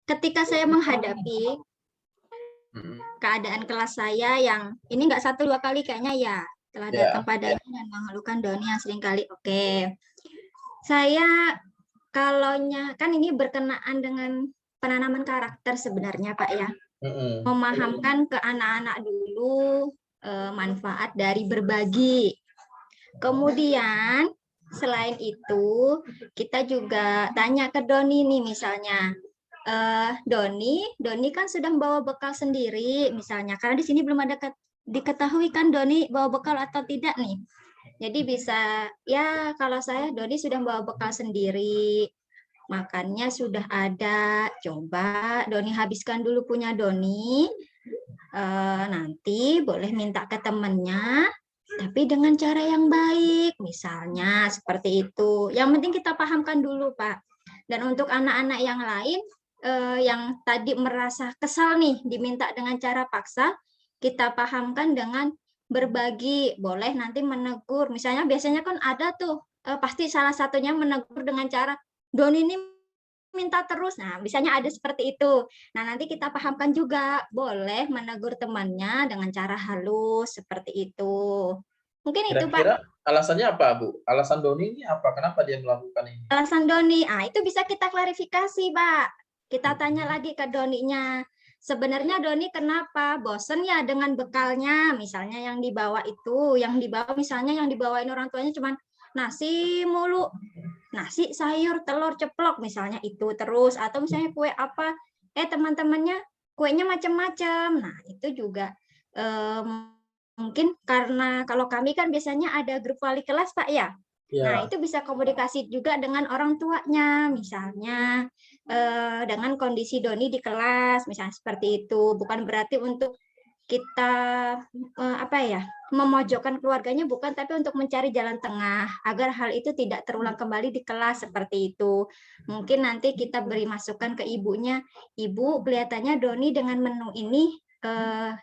ketika saya menghadapi keadaan kelas saya yang ini nggak 1-2 kali kayaknya ya telah datang padanya dan mengeluhkan Doni yang sering kali. Oke. Saya kalaunya kan ini berkenaan dengan penanaman karakter sebenarnya Pak ya. Memahamkan ke anak-anak dulu manfaat dari berbagi. Kemudian selain itu kita juga tanya ke Doni nih misalnya. Doni kan sudah membawa bekal sendiri misalnya karena di sini belum ada diketahui kan Doni bawa bekal atau tidak nih. Jadi bisa ya kalau saya Doni sudah membawa bekal sendiri, makannya sudah ada, coba Doni habiskan dulu punya Doni, nanti boleh minta ke temannya, tapi dengan cara yang baik, misalnya seperti itu. Yang penting kita pahamkan dulu Pak. Dan untuk anak-anak yang lain, yang tadi merasa kesal nih diminta dengan cara paksa, kita pahamkan dengan berbagi, boleh nanti menegur. Misalnya biasanya kan ada tuh, pasti salah satunya menegur dengan cara, Doni ini minta terus. Nah, misalnya ada seperti itu. Nah, nanti kita pahamkan juga, boleh menegur temannya dengan cara halus, seperti itu. Mungkin itu, Pak. Kira-kira alasannya apa, Bu? Alasan Doni ini apa? Kenapa dia melakukan ini? Alasan Doni, itu bisa kita klarifikasi, Pak. Kita tanya lagi ke Doninya. Sebenarnya Doni kenapa? Bosen ya dengan bekalnya, misalnya yang dibawa itu, yang dibawa misalnya yang dibawain orang tuanya cuma nasi mulu, nasi, sayur, telur, ceplok misalnya itu terus, atau misalnya kue apa, teman-temannya kuenya macam-macam. Nah, itu juga mungkin karena kalau kami kan biasanya ada grup wali kelas, Pak ya. Nah, itu bisa komunikasi juga dengan orang tuanya, misalnya dengan kondisi Doni di kelas, misalnya seperti itu. Bukan berarti untuk kita memojokkan keluarganya, bukan, tapi untuk mencari jalan tengah agar hal itu tidak terulang kembali di kelas seperti itu. Mungkin nanti kita beri masukan ke ibunya, Ibu kelihatannya Doni dengan menu ini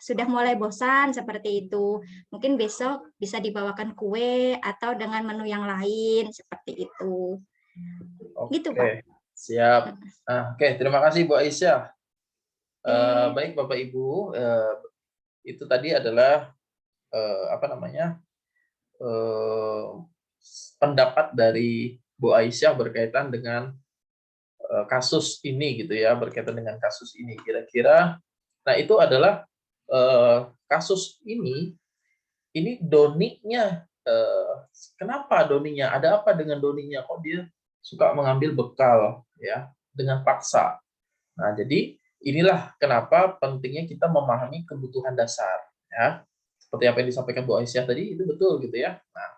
sudah mulai bosan seperti itu. Mungkin besok bisa dibawakan kue atau dengan menu yang lain seperti itu. Gitu, Pak. Siap. Oke, terima kasih Bu Aisyah. Baik Bapak Ibu, itu tadi adalah pendapat dari Bu Aisyah berkaitan dengan kasus ini gitu ya, berkaitan dengan kasus ini kira-kira. Nah, itu adalah kasus ini Doninya, kenapa Doninya? Ada apa dengan Doninya? Kok dia suka mengambil bekal ya dengan paksa? Nah, jadi inilah kenapa pentingnya kita memahami kebutuhan dasar ya. Seperti apa yang disampaikan Bu Aisyah tadi, itu betul gitu ya. Nah,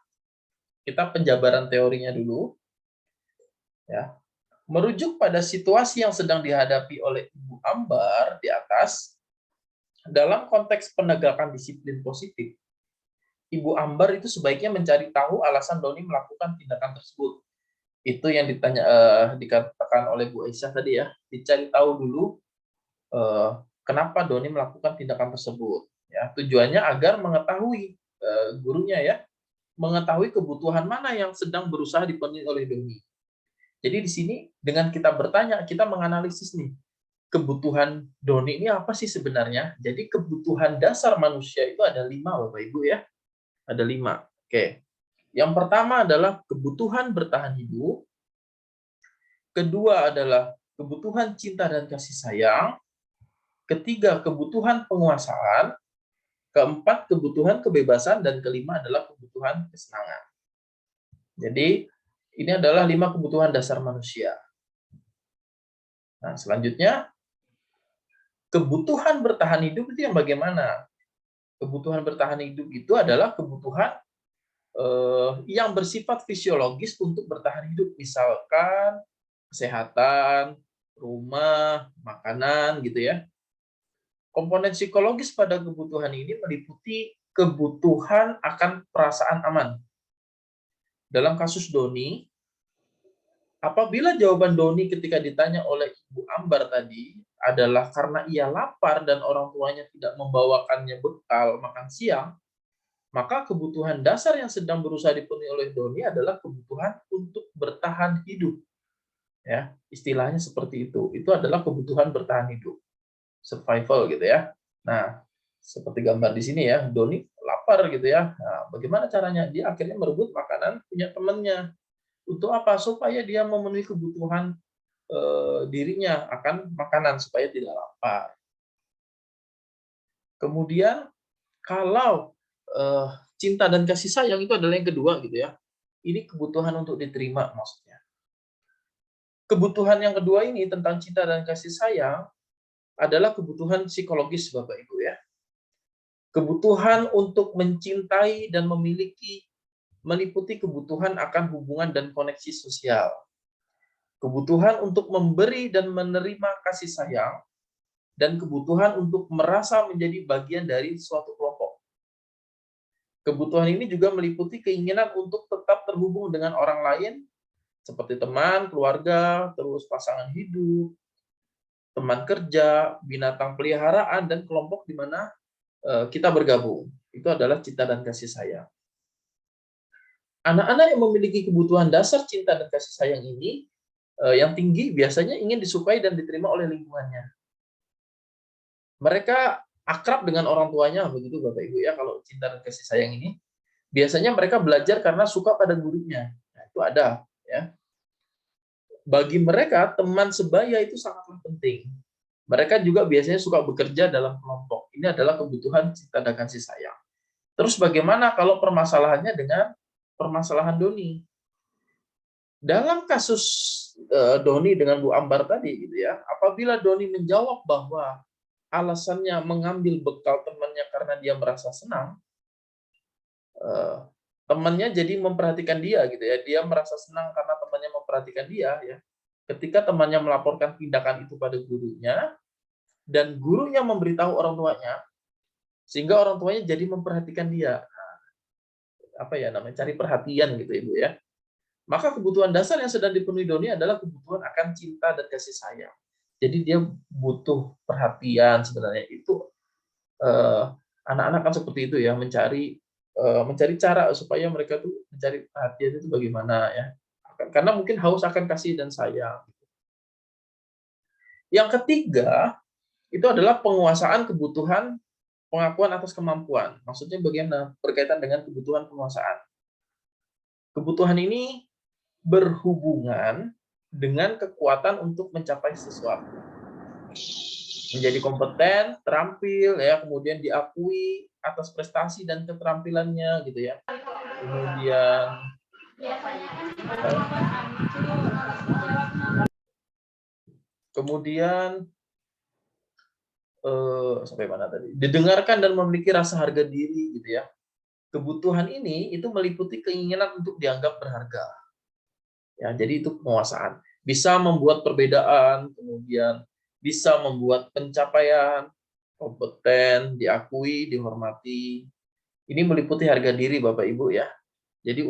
kita penjabaran teorinya dulu ya. Merujuk pada situasi yang sedang dihadapi oleh Ibu Ambar di atas, dalam konteks penegakan disiplin positif, Ibu Ambar itu sebaiknya mencari tahu alasan Doni melakukan tindakan tersebut. Itu yang dikatakan oleh Bu Aisyah tadi ya, dicari tahu dulu kenapa Doni melakukan tindakan tersebut. Ya, tujuannya agar mengetahui gurunya ya, mengetahui kebutuhan mana yang sedang berusaha dipenuhi oleh Doni. Jadi di sini dengan kita bertanya, kita menganalisis nih, kebutuhan Doni ini apa sih sebenarnya? Jadi kebutuhan dasar manusia itu ada 5, Bapak Ibu ya. Ada 5. Oke. Yang pertama adalah kebutuhan bertahan hidup. Kedua adalah kebutuhan cinta dan kasih sayang. Ketiga, kebutuhan penguasaan. Keempat, kebutuhan kebebasan. Dan kelima adalah kebutuhan kesenangan. Jadi, ini adalah 5 kebutuhan dasar manusia. Nah, selanjutnya, kebutuhan bertahan hidup itu yang bagaimana? Kebutuhan bertahan hidup itu adalah kebutuhan yang bersifat fisiologis untuk bertahan hidup. Misalkan kesehatan, rumah, makanan, gitu ya. Komponen psikologis pada kebutuhan ini meliputi kebutuhan akan perasaan aman. Dalam kasus Doni, apabila jawaban Doni ketika ditanya oleh Ibu Ambar tadi adalah karena ia lapar dan orang tuanya tidak membawakannya bekal makan siang, maka kebutuhan dasar yang sedang berusaha dipenuhi oleh Doni adalah kebutuhan untuk bertahan hidup. ya, istilahnya seperti itu. Itu adalah kebutuhan bertahan hidup, survival gitu ya. Nah, seperti gambar di sini ya, Doni lapar gitu ya. Nah, bagaimana caranya? Dia akhirnya merebut makanan punya temannya. Untuk apa? Supaya dia memenuhi kebutuhan dirinya akan makanan supaya tidak lapar. Kemudian kalau cinta dan kasih sayang itu adalah yang kedua gitu ya. Ini kebutuhan untuk diterima maksudnya. Kebutuhan yang kedua ini tentang cinta dan kasih sayang adalah kebutuhan psikologis Bapak Ibu ya. Kebutuhan untuk mencintai dan memiliki meliputi kebutuhan akan hubungan dan koneksi sosial. Kebutuhan untuk memberi dan menerima kasih sayang, dan kebutuhan untuk merasa menjadi bagian dari suatu kelompok. Kebutuhan ini juga meliputi keinginan untuk tetap terhubung dengan orang lain, seperti teman, keluarga, terus pasangan hidup, teman kerja, binatang peliharaan, dan kelompok di mana kita bergabung. Itu adalah cinta dan kasih sayang. Anak-anak yang memiliki kebutuhan dasar cinta dan kasih sayang ini yang tinggi biasanya ingin disukai dan diterima oleh lingkungannya. Mereka akrab dengan orang tuanya, begitu Bapak Ibu ya, kalau cinta dan kasih sayang ini. Biasanya mereka belajar karena suka pada gurunya. Nah, itu ada ya. Bagi mereka, teman sebaya itu sangatlah penting. Mereka juga biasanya suka bekerja dalam kelompok. Ini adalah kebutuhan cinta dan kasih sayang. Terus bagaimana kalau permasalahannya dengan permasalahan Doni? Dalam kasus Doni dengan Bu Ambar tadi gitu ya, apabila Doni menjawab bahwa alasannya mengambil bekal temannya karena dia merasa senang, temannya jadi memperhatikan dia gitu ya. Dia merasa senang karena temannya memperhatikan dia ya. Ketika temannya melaporkan tindakan itu pada gurunya dan gurunya memberitahu orang tuanya, sehingga orang tuanya jadi memperhatikan dia. Apa ya namanya? Cari perhatian gitu Ibu ya. Maka kebutuhan dasar yang sedang dipenuhi Doni adalah kebutuhan akan cinta dan kasih sayang. Jadi dia butuh perhatian sebenarnya. Itu anak-anak kan seperti itu ya, mencari cara supaya mereka tuh mencari perhatian itu bagaimana ya. Karena mungkin haus akan kasih dan sayang. Yang ketiga, itu adalah penguasaan kebutuhan pengakuan atas kemampuan. Maksudnya bagaimana? Berkaitan dengan kebutuhan penguasaan. Kebutuhan ini berhubungan dengan kekuatan untuk mencapai sesuatu. Menjadi kompeten, terampil, ya, kemudian diakui atas prestasi dan keterampilannya, gitu ya. Kemudian sampai mana tadi? Didengarkan dan memiliki rasa harga diri, gitu ya. Kebutuhan ini itu meliputi keinginan untuk dianggap berharga. Ya, jadi itu penguasaan. Bisa membuat perbedaan, kemudian bisa membuat pencapaian, kompeten, diakui, dihormati. Ini meliputi harga diri Bapak Ibu ya. Jadi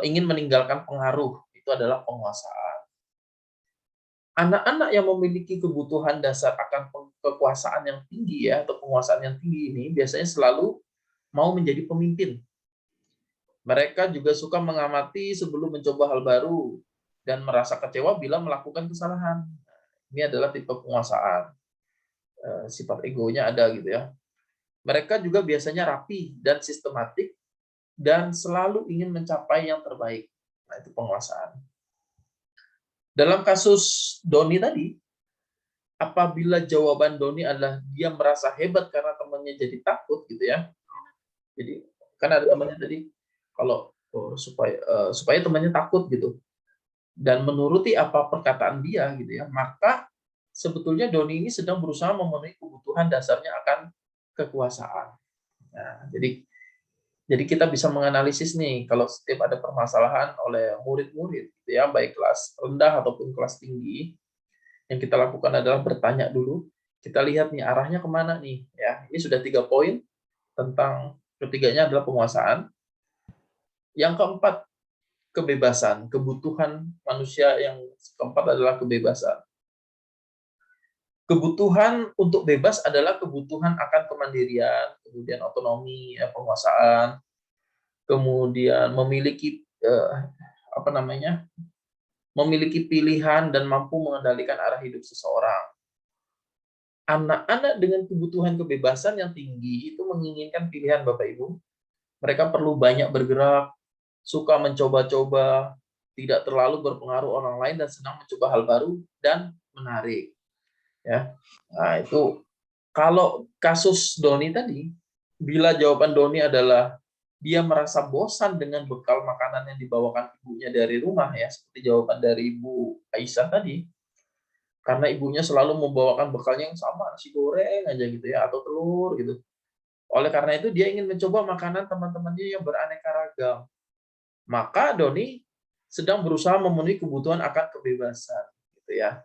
ingin meninggalkan pengaruh, itu adalah penguasaan. Anak-anak yang memiliki kebutuhan dasar akan kekuasaan yang tinggi ya, atau penguasaan yang tinggi ini biasanya selalu mau menjadi pemimpin. Mereka juga suka mengamati sebelum mencoba hal baru dan merasa kecewa bila melakukan kesalahan. Ini adalah tipe penguasaan. Sifat egonya ada gitu ya. Mereka juga biasanya rapi dan sistematik dan selalu ingin mencapai yang terbaik. Nah, itu penguasaan. Dalam kasus Doni tadi, apabila jawaban Doni adalah dia merasa hebat karena temannya jadi takut gitu ya. Jadi kan ada temannya tadi kalau supaya temannya takut gitu dan menuruti apa perkataan dia gitu ya, maka sebetulnya Doni ini sedang berusaha memenuhi kebutuhan dasarnya akan kekuasaan. Nah, jadi kita bisa menganalisis nih kalau setiap ada permasalahan oleh murid-murid gitu ya, baik kelas rendah ataupun kelas tinggi, yang kita lakukan adalah bertanya dulu, kita lihat nih arahnya kemana nih ya. Ini sudah 3 poin tentang ketiganya adalah penguasaan. Yang keempat, kebebasan. Kebutuhan manusia yang keempat adalah kebebasan. Kebutuhan untuk bebas adalah kebutuhan akan kemandirian, kemudian otonomi, ya, penguasaan, kemudian memiliki memiliki pilihan dan mampu mengendalikan arah hidup seseorang. Anak-anak dengan kebutuhan kebebasan yang tinggi itu menginginkan pilihan Bapak Ibu. Mereka perlu banyak bergerak, suka mencoba-coba, tidak terlalu berpengaruh orang lain dan senang mencoba hal baru dan menarik. Ya, nah itu kalau kasus Doni tadi, bila jawaban Doni adalah dia merasa bosan dengan bekal makanan yang dibawakan ibunya dari rumah ya, seperti jawaban dari Ibu Aisyah tadi, karena ibunya selalu membawakan bekalnya yang sama, nasi goreng aja gitu ya, atau telur gitu. Oleh karena itu dia ingin mencoba makanan teman-temannya yang beraneka ragam. Maka Doni sedang berusaha memenuhi kebutuhan akan kebebasan, gitu ya.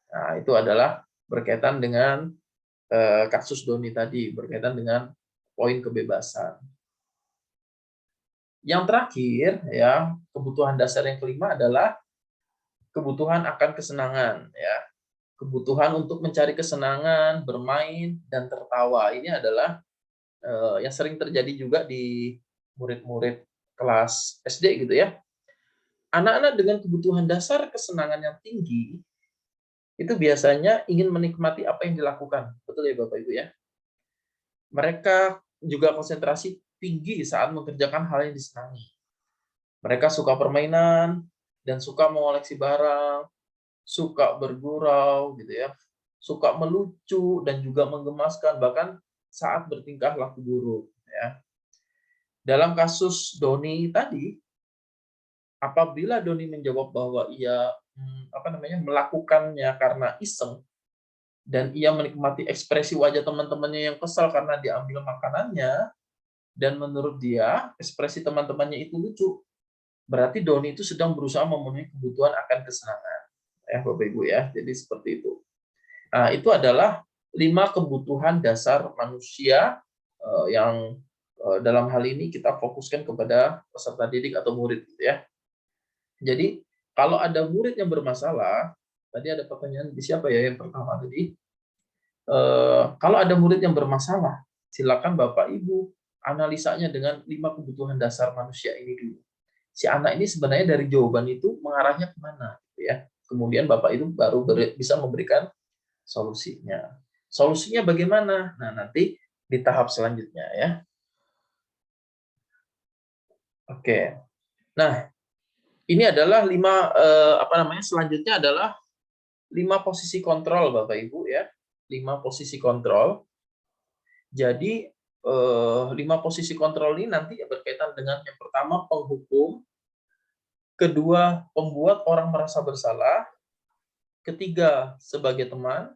Nah, itu adalah berkaitan dengan kasus Doni tadi, berkaitan dengan poin kebebasan. Yang terakhir, ya, kebutuhan dasar yang kelima adalah kebutuhan akan kesenangan, ya. Kebutuhan untuk mencari kesenangan, bermain, dan tertawa. Ini adalah yang sering terjadi juga di murid-murid kelas SD gitu ya. Anak-anak dengan kebutuhan dasar kesenangan yang tinggi itu biasanya ingin menikmati apa yang dilakukan. Betul ya Bapak Ibu ya? Mereka juga konsentrasi tinggi saat mengerjakan hal yang disenangi. Mereka suka permainan dan suka mengoleksi barang, suka bergurau gitu ya, suka melucu dan juga menggemaskan bahkan saat bertingkah laku buruk ya. Dalam kasus Doni tadi, apabila Doni menjawab bahwa ia melakukannya karena iseng dan ia menikmati ekspresi wajah teman-temannya yang kesal karena diambil makanannya dan menurut dia ekspresi teman-temannya itu lucu, berarti Doni itu sedang berusaha memenuhi kebutuhan akan kesenangan. Ya, Bapak Ibu ya. Jadi seperti itu. Nah, itu adalah 5 kebutuhan dasar manusia yang dalam hal ini kita fokuskan kepada peserta didik atau murid gitu ya. Jadi kalau ada murid yang bermasalah, tadi ada pertanyaan di siapa ya yang pertama tadi? Kalau ada murid yang bermasalah, silakan Bapak Ibu analisanya dengan 5 kebutuhan dasar manusia ini dulu. Si anak ini sebenarnya dari jawaban itu mengarahnya kemana, gitu ya. Kemudian Bapak Ibu baru bisa memberikan solusinya. Solusinya bagaimana? Nah, nanti di tahap selanjutnya ya. Oke. Nah, ini adalah 5 selanjutnya adalah 5 posisi kontrol Bapak Ibu ya. 5 posisi kontrol. Jadi 5 posisi kontrol ini nanti berkaitan dengan yang pertama penghukum, kedua pembuat orang merasa bersalah, ketiga sebagai teman,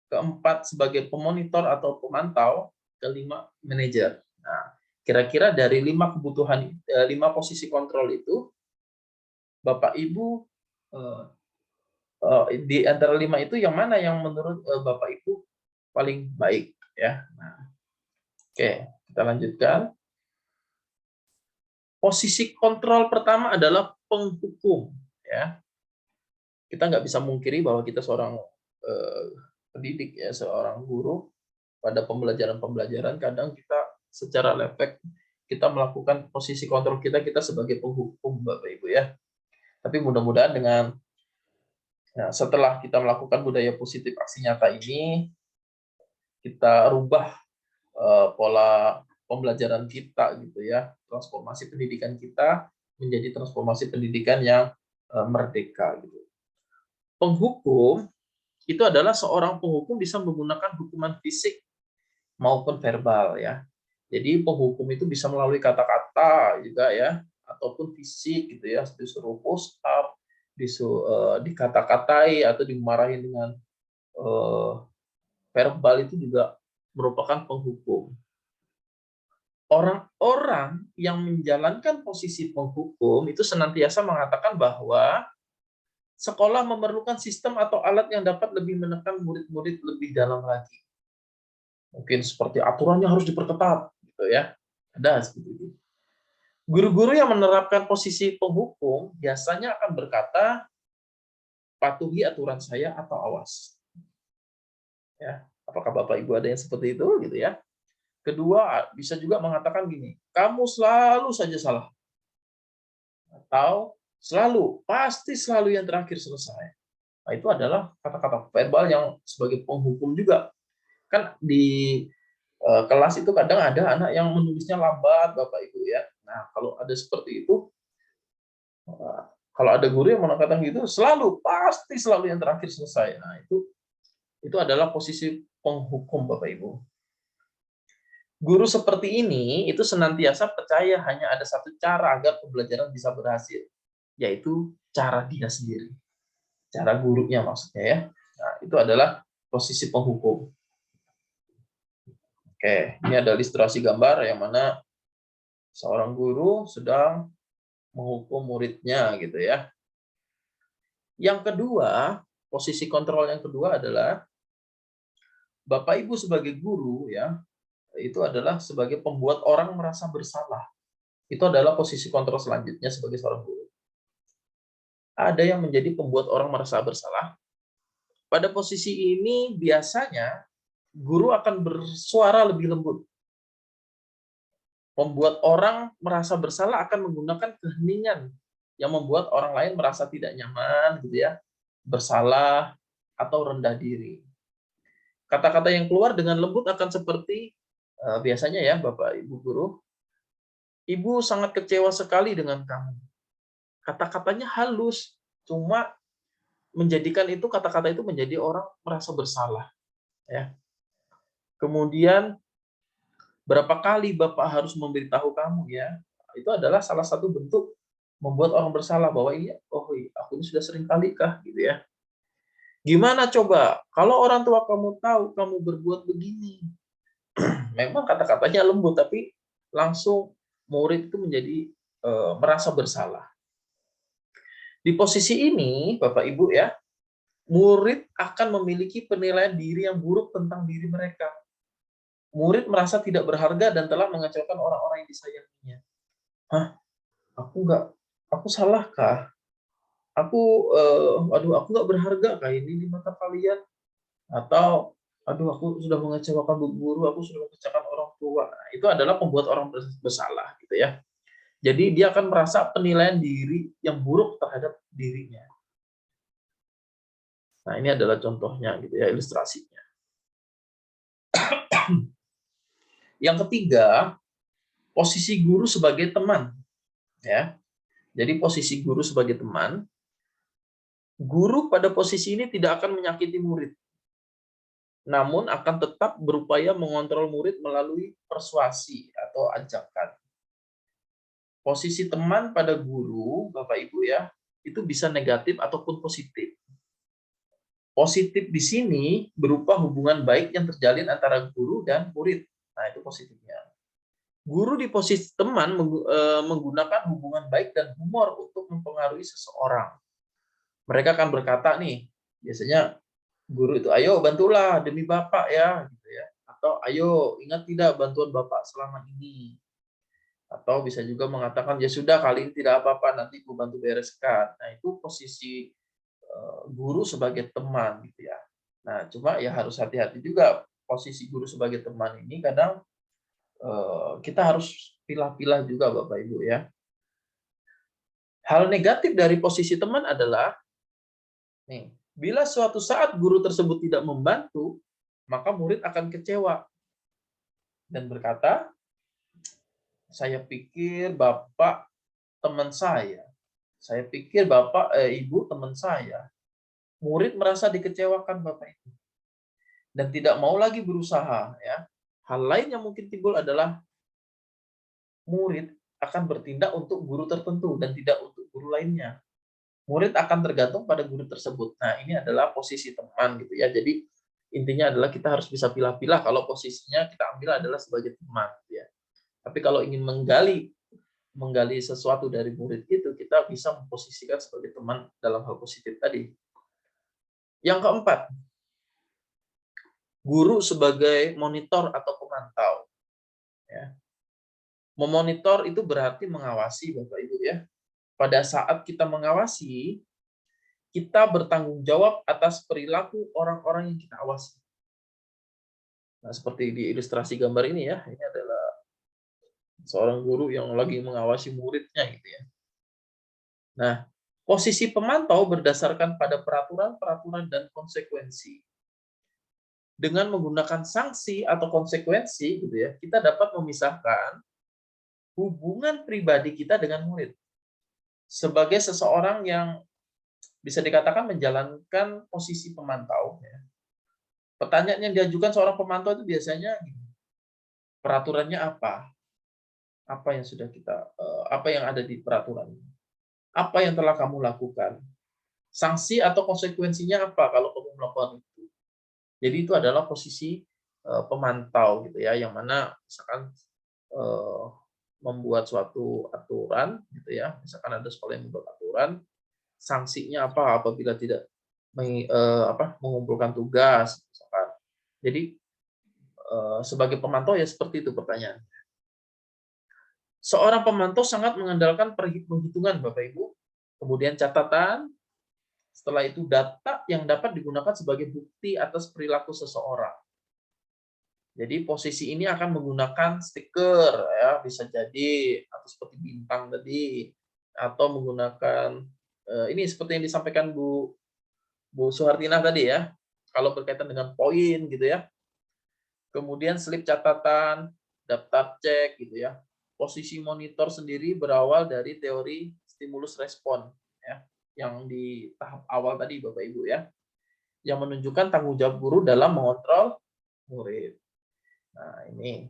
keempat sebagai pemonitor atau pemantau, kelima manajer. Nah, kira-kira dari 5 kebutuhan 5 posisi kontrol itu Bapak Ibu di antara 5 itu yang mana yang menurut Bapak Ibu paling baik ya. Nah, oke, kita lanjutkan. Posisi kontrol pertama adalah penghukum ya. Kita nggak bisa mungkiri bahwa kita seorang pendidik ya, seorang guru pada pembelajaran-pembelajaran kadang kita secara lefek kita melakukan posisi kontrol kita sebagai penghukum Bapak Ibu ya. Tapi mudah-mudahan dengan setelah kita melakukan budaya positif aksi nyata ini, kita rubah pola pembelajaran kita gitu ya, transformasi pendidikan kita menjadi transformasi pendidikan yang merdeka gitu. Penghukum itu adalah seorang penghukum bisa menggunakan hukuman fisik maupun verbal ya. Jadi penghukum itu bisa melalui kata-kata juga ya, ataupun fisik gitu ya, disuruh push up, dikata-katai atau dimarahin dengan verbal itu juga merupakan penghukum. Orang-orang yang menjalankan posisi penghukum itu senantiasa mengatakan bahwa sekolah memerlukan sistem atau alat yang dapat lebih menekan murid-murid lebih dalam lagi. Mungkin seperti aturannya harus diperketat, gitu ya. Ada seperti itu. Guru-guru yang menerapkan posisi penghukum biasanya akan berkata, patuhi aturan saya atau awas. Ya, apakah Bapak Ibu ada yang seperti itu, gitu ya? Kedua, bisa juga mengatakan gini, kamu selalu saja salah. Atau Selalu, pasti selalu yang terakhir selesai. Nah, itu adalah kata-kata verbal yang sebagai penghukum juga. Kan di kelas itu kadang ada anak yang menulisnya lambat, Bapak Ibu ya. Nah, kalau ada seperti itu, kalau ada guru yang mengatakan gitu, selalu, pasti selalu yang terakhir selesai. Nah, itu adalah posisi penghukum, Bapak Ibu. Guru seperti ini itu senantiasa percaya hanya ada satu cara agar pembelajaran bisa berhasil, yaitu cara dia sendiri. Cara gurunya maksudnya ya. Nah, itu adalah posisi penghukum. Oke, ini ada ilustrasi gambar yang mana seorang guru sedang menghukum muridnya gitu ya. Yang kedua, posisi kontrol yang kedua adalah Bapak Ibu sebagai guru ya, itu adalah sebagai pembuat orang merasa bersalah. Itu adalah posisi kontrol selanjutnya sebagai seorang guru. Ada yang menjadi pembuat orang merasa bersalah. Pada posisi ini biasanya guru akan bersuara lebih lembut. Membuat orang merasa bersalah akan menggunakan keheningan yang membuat orang lain merasa tidak nyaman gitu ya, bersalah atau rendah diri. Kata-kata yang keluar dengan lembut akan seperti biasanya ya Bapak Ibu guru, "Ibu sangat kecewa sekali dengan kamu." Kata-katanya halus, cuma menjadikan itu kata-kata itu menjadi orang merasa bersalah ya. Kemudian, "Berapa kali Bapak harus memberitahu kamu ya?" Itu adalah salah satu bentuk membuat orang bersalah bahwa iya, "Oh iya, aku ini sudah sering kali kah?" Gitu ya. "Gimana coba kalau orang tua kamu tahu kamu berbuat begini?" Memang kata-katanya lembut, tapi langsung murid itu menjadi merasa bersalah. Di posisi ini, Bapak Ibu ya, murid akan memiliki penilaian diri yang buruk tentang diri mereka. Murid merasa tidak berharga dan telah mengecewakan orang-orang yang disayanginya. "Hah, aku salahkah? Aduh, aku nggak berharga kah ini di mata kalian? Atau, aduh, aku sudah mengecewakan bu guru, aku sudah mengecewakan orang tua." Nah, itu adalah membuat orang bersalah gitu ya. Jadi dia akan merasa penilaian diri yang buruk terhadap dirinya. Nah, ini adalah contohnya gitu ya, ilustrasinya. Yang ketiga, posisi guru sebagai teman, ya. Jadi posisi guru sebagai teman, guru pada posisi ini tidak akan menyakiti murid, namun akan tetap berupaya mengontrol murid melalui persuasi atau ajakan. Posisi teman pada guru, Bapak Ibu ya, itu bisa negatif ataupun positif. Positif di sini berupa hubungan baik yang terjalin antara guru dan murid. Nah, itu positifnya. Guru di posisi teman menggunakan hubungan baik dan humor untuk mempengaruhi seseorang. Mereka akan berkata nih, biasanya guru itu, "Ayo bantulah demi Bapak ya," gitu ya. Atau, "Ayo ingat tidak bantuan Bapak selama ini." Atau bisa juga mengatakan, "Ya sudah kali ini tidak apa-apa, nanti Ibu bantu bereskan." Nah, itu posisi guru sebagai teman gitu ya. Nah, cuma ya harus hati-hati juga posisi guru sebagai teman ini kadang kita harus pilah-pilah juga Bapak Ibu ya. Hal negatif dari posisi teman adalah nih, bila suatu saat guru tersebut tidak membantu, maka murid akan kecewa dan berkata, "Saya pikir Bapak teman saya. Saya pikir Bapak Ibu teman saya." Murid merasa dikecewakan Bapak Ibu dan tidak mau lagi berusaha ya. Hal lain yang mungkin timbul adalah murid akan bertindak untuk guru tertentu dan tidak untuk guru lainnya. Murid akan tergantung pada guru tersebut. Nah, ini adalah posisi teman gitu ya. Jadi intinya adalah kita harus bisa pilah-pilah kalau posisinya kita ambil adalah sebagai teman gitu ya. Tapi kalau ingin menggali menggali sesuatu dari murid itu, kita bisa memposisikan sebagai teman dalam hal positif tadi. Yang keempat, guru sebagai monitor atau pemantau. Ya. Memonitor itu berarti mengawasi, Bapak Ibu ya. Pada saat kita mengawasi, kita bertanggung jawab atas perilaku orang-orang yang kita awasi. Nah, seperti di ilustrasi gambar ini ya, ini adalah seorang guru yang lagi mengawasi muridnya gitu ya. Nah, posisi pemantau berdasarkan pada peraturan-peraturan dan konsekuensi. Dengan menggunakan sanksi atau konsekuensi, gitu ya, kita dapat memisahkan hubungan pribadi kita dengan murid. Sebagai seseorang yang bisa dikatakan menjalankan posisi pemantau, ya. Pertanyaan yang diajukan seorang pemantau itu biasanya gini, peraturannya apa? Apa yang sudah kita, apa yang ada di peraturan? Apa yang telah kamu lakukan? Sanksi atau konsekuensinya apa kalau kamu melakukan itu? Jadi itu adalah posisi pemantau gitu ya, yang mana misalkan eh, membuat suatu aturan gitu ya, misalkan ada sekolah yang membuat aturan, sanksinya apa apabila tidak mengumpulkan tugas, misalkan. Jadi sebagai pemantau ya seperti itu pertanyaan. Seorang pemantau sangat mengandalkan penghitungan Bapak Ibu, kemudian catatan, setelah itu data yang dapat digunakan sebagai bukti atas perilaku seseorang. Jadi posisi ini akan menggunakan stiker ya, bisa jadi atau seperti bintang tadi, atau menggunakan ini seperti yang disampaikan Bu Suhartina tadi ya, kalau berkaitan dengan poin gitu ya. Kemudian slip catatan, daftar cek gitu ya. Posisi monitor sendiri berawal dari teori stimulus respon ya, yang di tahap awal tadi Bapak Ibu ya, yang menunjukkan tanggung jawab guru dalam mengontrol murid. Nah, ini.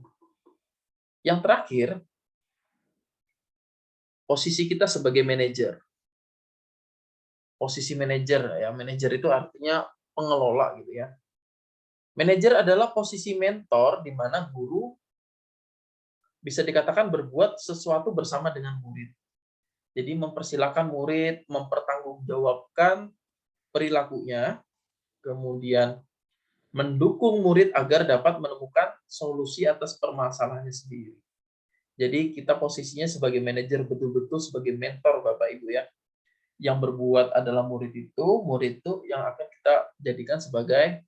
Yang terakhir, posisi kita sebagai manajer. Posisi manajer ya, manajer itu artinya pengelola gitu ya. Manajer adalah posisi mentor di mana guru bisa dikatakan berbuat sesuatu bersama dengan murid. Jadi mempersilahkan murid mempertanggungjawabkan perilakunya, kemudian mendukung murid agar dapat menemukan solusi atas permasalahannya sendiri. Jadi kita posisinya sebagai manajer betul-betul sebagai mentor Bapak Ibu ya. Yang berbuat adalah murid itu yang akan kita jadikan sebagai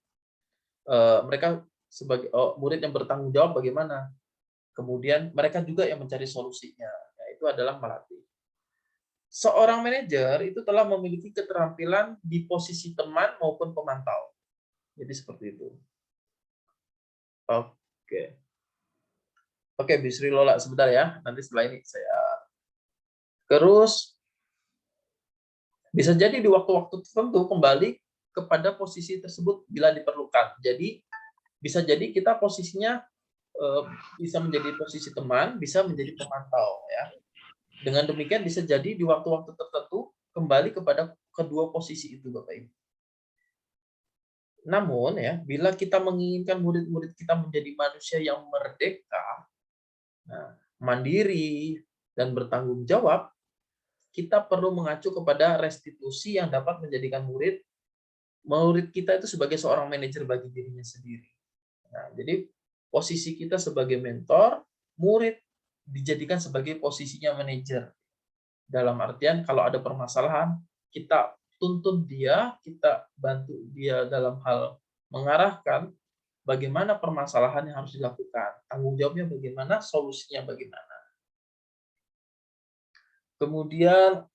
mereka sebagai murid yang bertanggung jawab bagaimana. Kemudian mereka juga yang mencari solusinya. Nah, itu adalah melatih. Seorang manajer itu telah memiliki keterampilan di posisi teman maupun pemantau. Jadi seperti itu. Oke. Oke, Bisri Lola sebentar ya. Nanti setelah ini saya terus bisa jadi di waktu-waktu tertentu kembali kepada posisi tersebut bila diperlukan. Jadi bisa jadi kita posisinya bisa menjadi posisi teman, bisa menjadi pemantau ya. Dengan demikian bisa jadi di waktu-waktu tertentu kembali kepada kedua posisi itu Bapak Ibu. Namun ya, bila kita menginginkan murid-murid kita menjadi manusia yang merdeka, nah, mandiri dan bertanggung jawab, kita perlu mengacu kepada restitusi yang dapat menjadikan murid kita itu sebagai seorang manajer bagi dirinya sendiri. Nah, jadi posisi kita sebagai mentor, murid dijadikan sebagai posisinya manajer. Dalam artian kalau ada permasalahan, kita tuntun dia, kita bantu dia dalam hal mengarahkan bagaimana permasalahan yang harus dilakukan, tanggung jawabnya bagaimana, solusinya bagaimana. Kemudian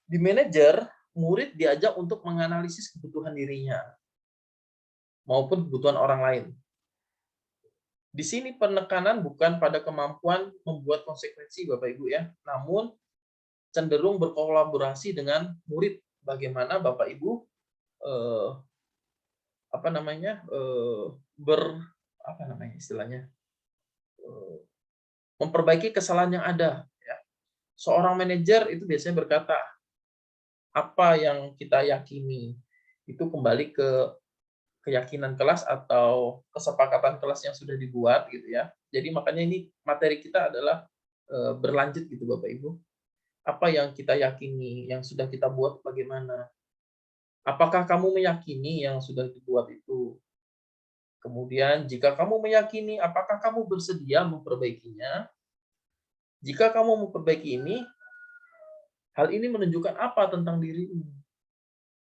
di manajer, murid diajak untuk menganalisis kebutuhan dirinya maupun kebutuhan orang lain. Di sini penekanan bukan pada kemampuan membuat konsekuensi Bapak Ibu ya, namun cenderung berkolaborasi dengan murid. Bagaimana Bapak Ibu istilahnya memperbaiki kesalahan yang ada. Ya. Seorang manajer itu biasanya berkata, apa yang kita yakini itu kembali ke keyakinan kelas atau kesepakatan kelas yang sudah dibuat gitu ya. Jadi makanya ini materi kita adalah berlanjut gitu Bapak Ibu. Apa yang kita yakini, yang sudah kita buat bagaimana? Apakah kamu meyakini yang sudah dibuat itu? Kemudian jika kamu meyakini, apakah kamu bersedia memperbaikinya? Jika kamu memperbaiki ini, hal ini menunjukkan apa tentang dirimu?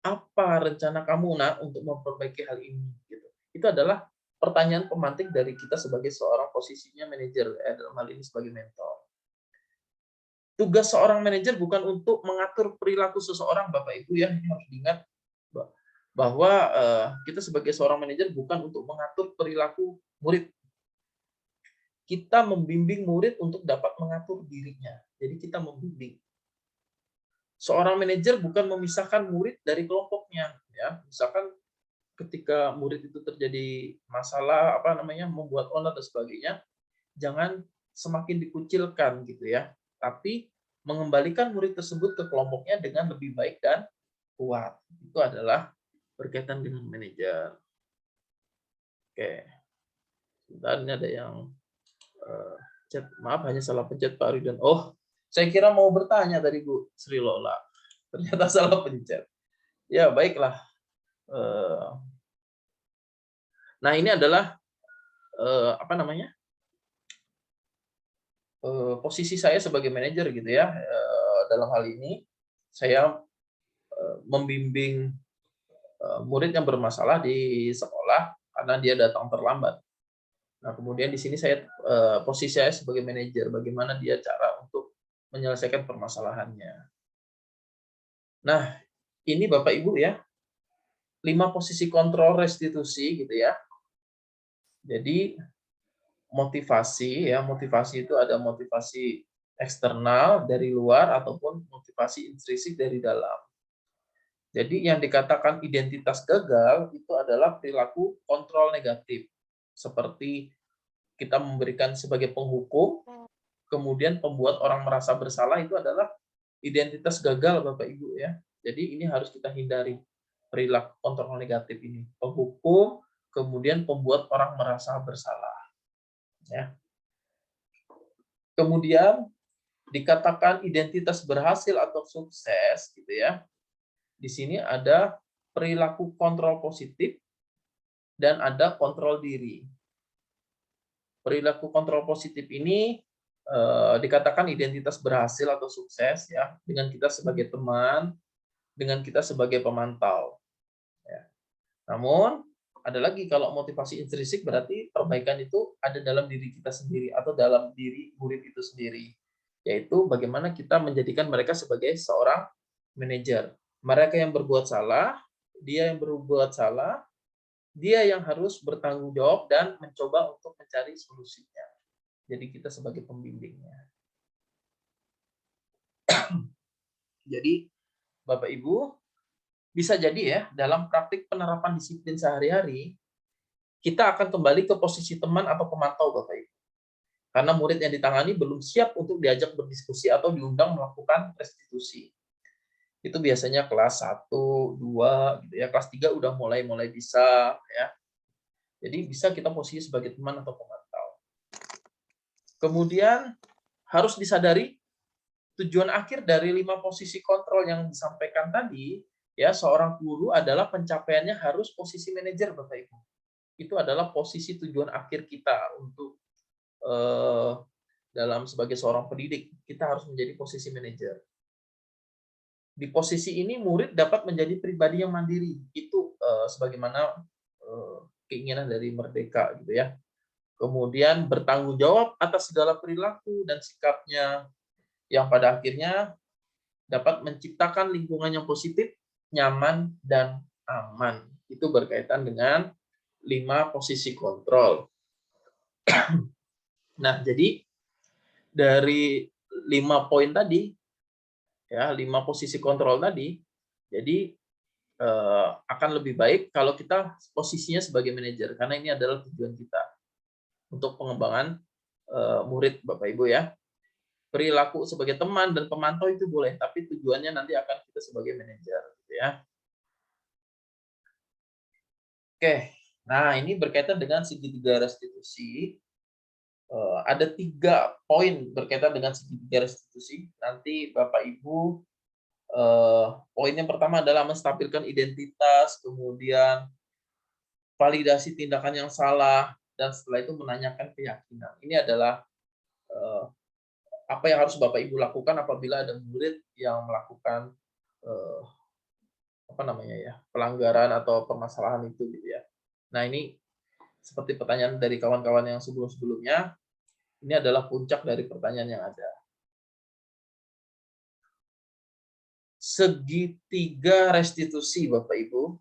Apa rencana kamu untuk memperbaiki hal ini? Gitu. Itu adalah pertanyaan pemantik dari kita sebagai seorang posisinya manajer, dalam hal ini sebagai mentor. Tugas seorang manajer bukan untuk mengatur perilaku seseorang, Bapak Ibu ya, ini harus diingat bahwa kita sebagai seorang manajer bukan untuk mengatur perilaku murid. Kita membimbing murid untuk dapat mengatur dirinya. Jadi kita membimbing. Seorang manajer bukan memisahkan murid dari kelompoknya, ya. Misalkan ketika murid itu terjadi masalah membuat onar dan sebagainya, jangan semakin dikucilkan gitu ya, tapi mengembalikan murid tersebut ke kelompoknya dengan lebih baik dan kuat. Itu adalah berkaitan dengan manajer. Oke, sebentar ini ada yang chat, maaf hanya salah pencet Pak Ridwan. Oh, saya kira mau bertanya tadi Bu Sri Lola, ternyata salah pencet. Ya baiklah. Nah ini adalah posisi saya sebagai manajer gitu ya. Dalam hal ini saya membimbing murid yang bermasalah di sekolah karena dia datang terlambat. Nah, kemudian di sini posisi saya sebagai manajer, bagaimana dia cara untuk menyelesaikan permasalahannya. Nah, ini Bapak Ibu ya, 5 posisi kontrol restitusi gitu ya. Jadi motivasi itu ada motivasi eksternal dari luar ataupun motivasi intrinsik dari dalam. Jadi yang dikatakan identitas gagal itu adalah perilaku kontrol negatif. Seperti kita memberikan sebagai penghukum, kemudian pembuat orang merasa bersalah, itu adalah identitas gagal Bapak Ibu ya. Jadi ini harus kita hindari, perilaku kontrol negatif ini. Penghukum, kemudian pembuat orang merasa bersalah. Ya. Kemudian dikatakan identitas berhasil atau sukses gitu ya. Di sini ada perilaku kontrol positif dan ada kontrol diri. Perilaku kontrol positif ini dikatakan identitas berhasil atau sukses ya, dengan kita sebagai teman, dengan kita sebagai pemantau. Ya. Namun ada lagi, kalau motivasi intrinsik berarti perbaikan itu ada dalam diri kita sendiri atau dalam diri murid itu sendiri, yaitu bagaimana kita menjadikan mereka sebagai seorang manajer. Mereka yang berbuat salah, dia yang berbuat salah, dia yang harus bertanggung jawab dan mencoba untuk mencari solusinya. Jadi kita sebagai pembimbingnya. Jadi Bapak Ibu, bisa jadi ya dalam praktik penerapan disiplin sehari-hari, kita akan kembali ke posisi teman atau pemantau Bapak Ibu. Karena murid yang ditangani belum siap untuk diajak berdiskusi atau diundang melakukan restitusi. Itu biasanya kelas 1, 2 gitu ya. Kelas 3 udah mulai bisa ya. Jadi bisa kita posisi sebagai teman atau pemantau. Kemudian harus disadari tujuan akhir dari 5 posisi kontrol yang disampaikan tadi ya, seorang guru adalah pencapaiannya harus posisi manajer Bapak Ibu. Itu adalah posisi tujuan akhir kita untuk dalam sebagai seorang pendidik, kita harus menjadi posisi manajer. Di posisi ini murid dapat menjadi pribadi yang mandiri. Itu sebagaimana keinginan dari Merdeka gitu ya. Kemudian bertanggung jawab atas segala perilaku dan sikapnya, yang pada akhirnya dapat menciptakan lingkungan yang positif, nyaman, dan aman. Itu berkaitan dengan 5 posisi kontrol. Nah, jadi dari 5 poin tadi, ya 5 posisi kontrol tadi, jadi akan lebih baik kalau kita posisinya sebagai manajer, karena ini adalah tujuan kita untuk pengembangan murid Bapak Ibu ya. Perilaku sebagai teman dan pemantau itu boleh, tapi tujuannya nanti akan kita sebagai manajer gitu ya. Oke, nah ini berkaitan dengan segitiga restitusi. Ada 3 poin berkaitan dengan segitiga restitusi. Nanti Bapak Ibu, poin yang pertama adalah menstabilkan identitas, kemudian validasi tindakan yang salah, dan setelah itu menanyakan keyakinan. Ini adalah apa yang harus Bapak Ibu lakukan apabila ada murid yang melakukan pelanggaran atau permasalahan itu gitu ya. Nah ini seperti pertanyaan dari kawan-kawan yang sebelum-sebelumnya, ini adalah puncak dari pertanyaan yang ada. segitiga restitusi, Bapak Ibu.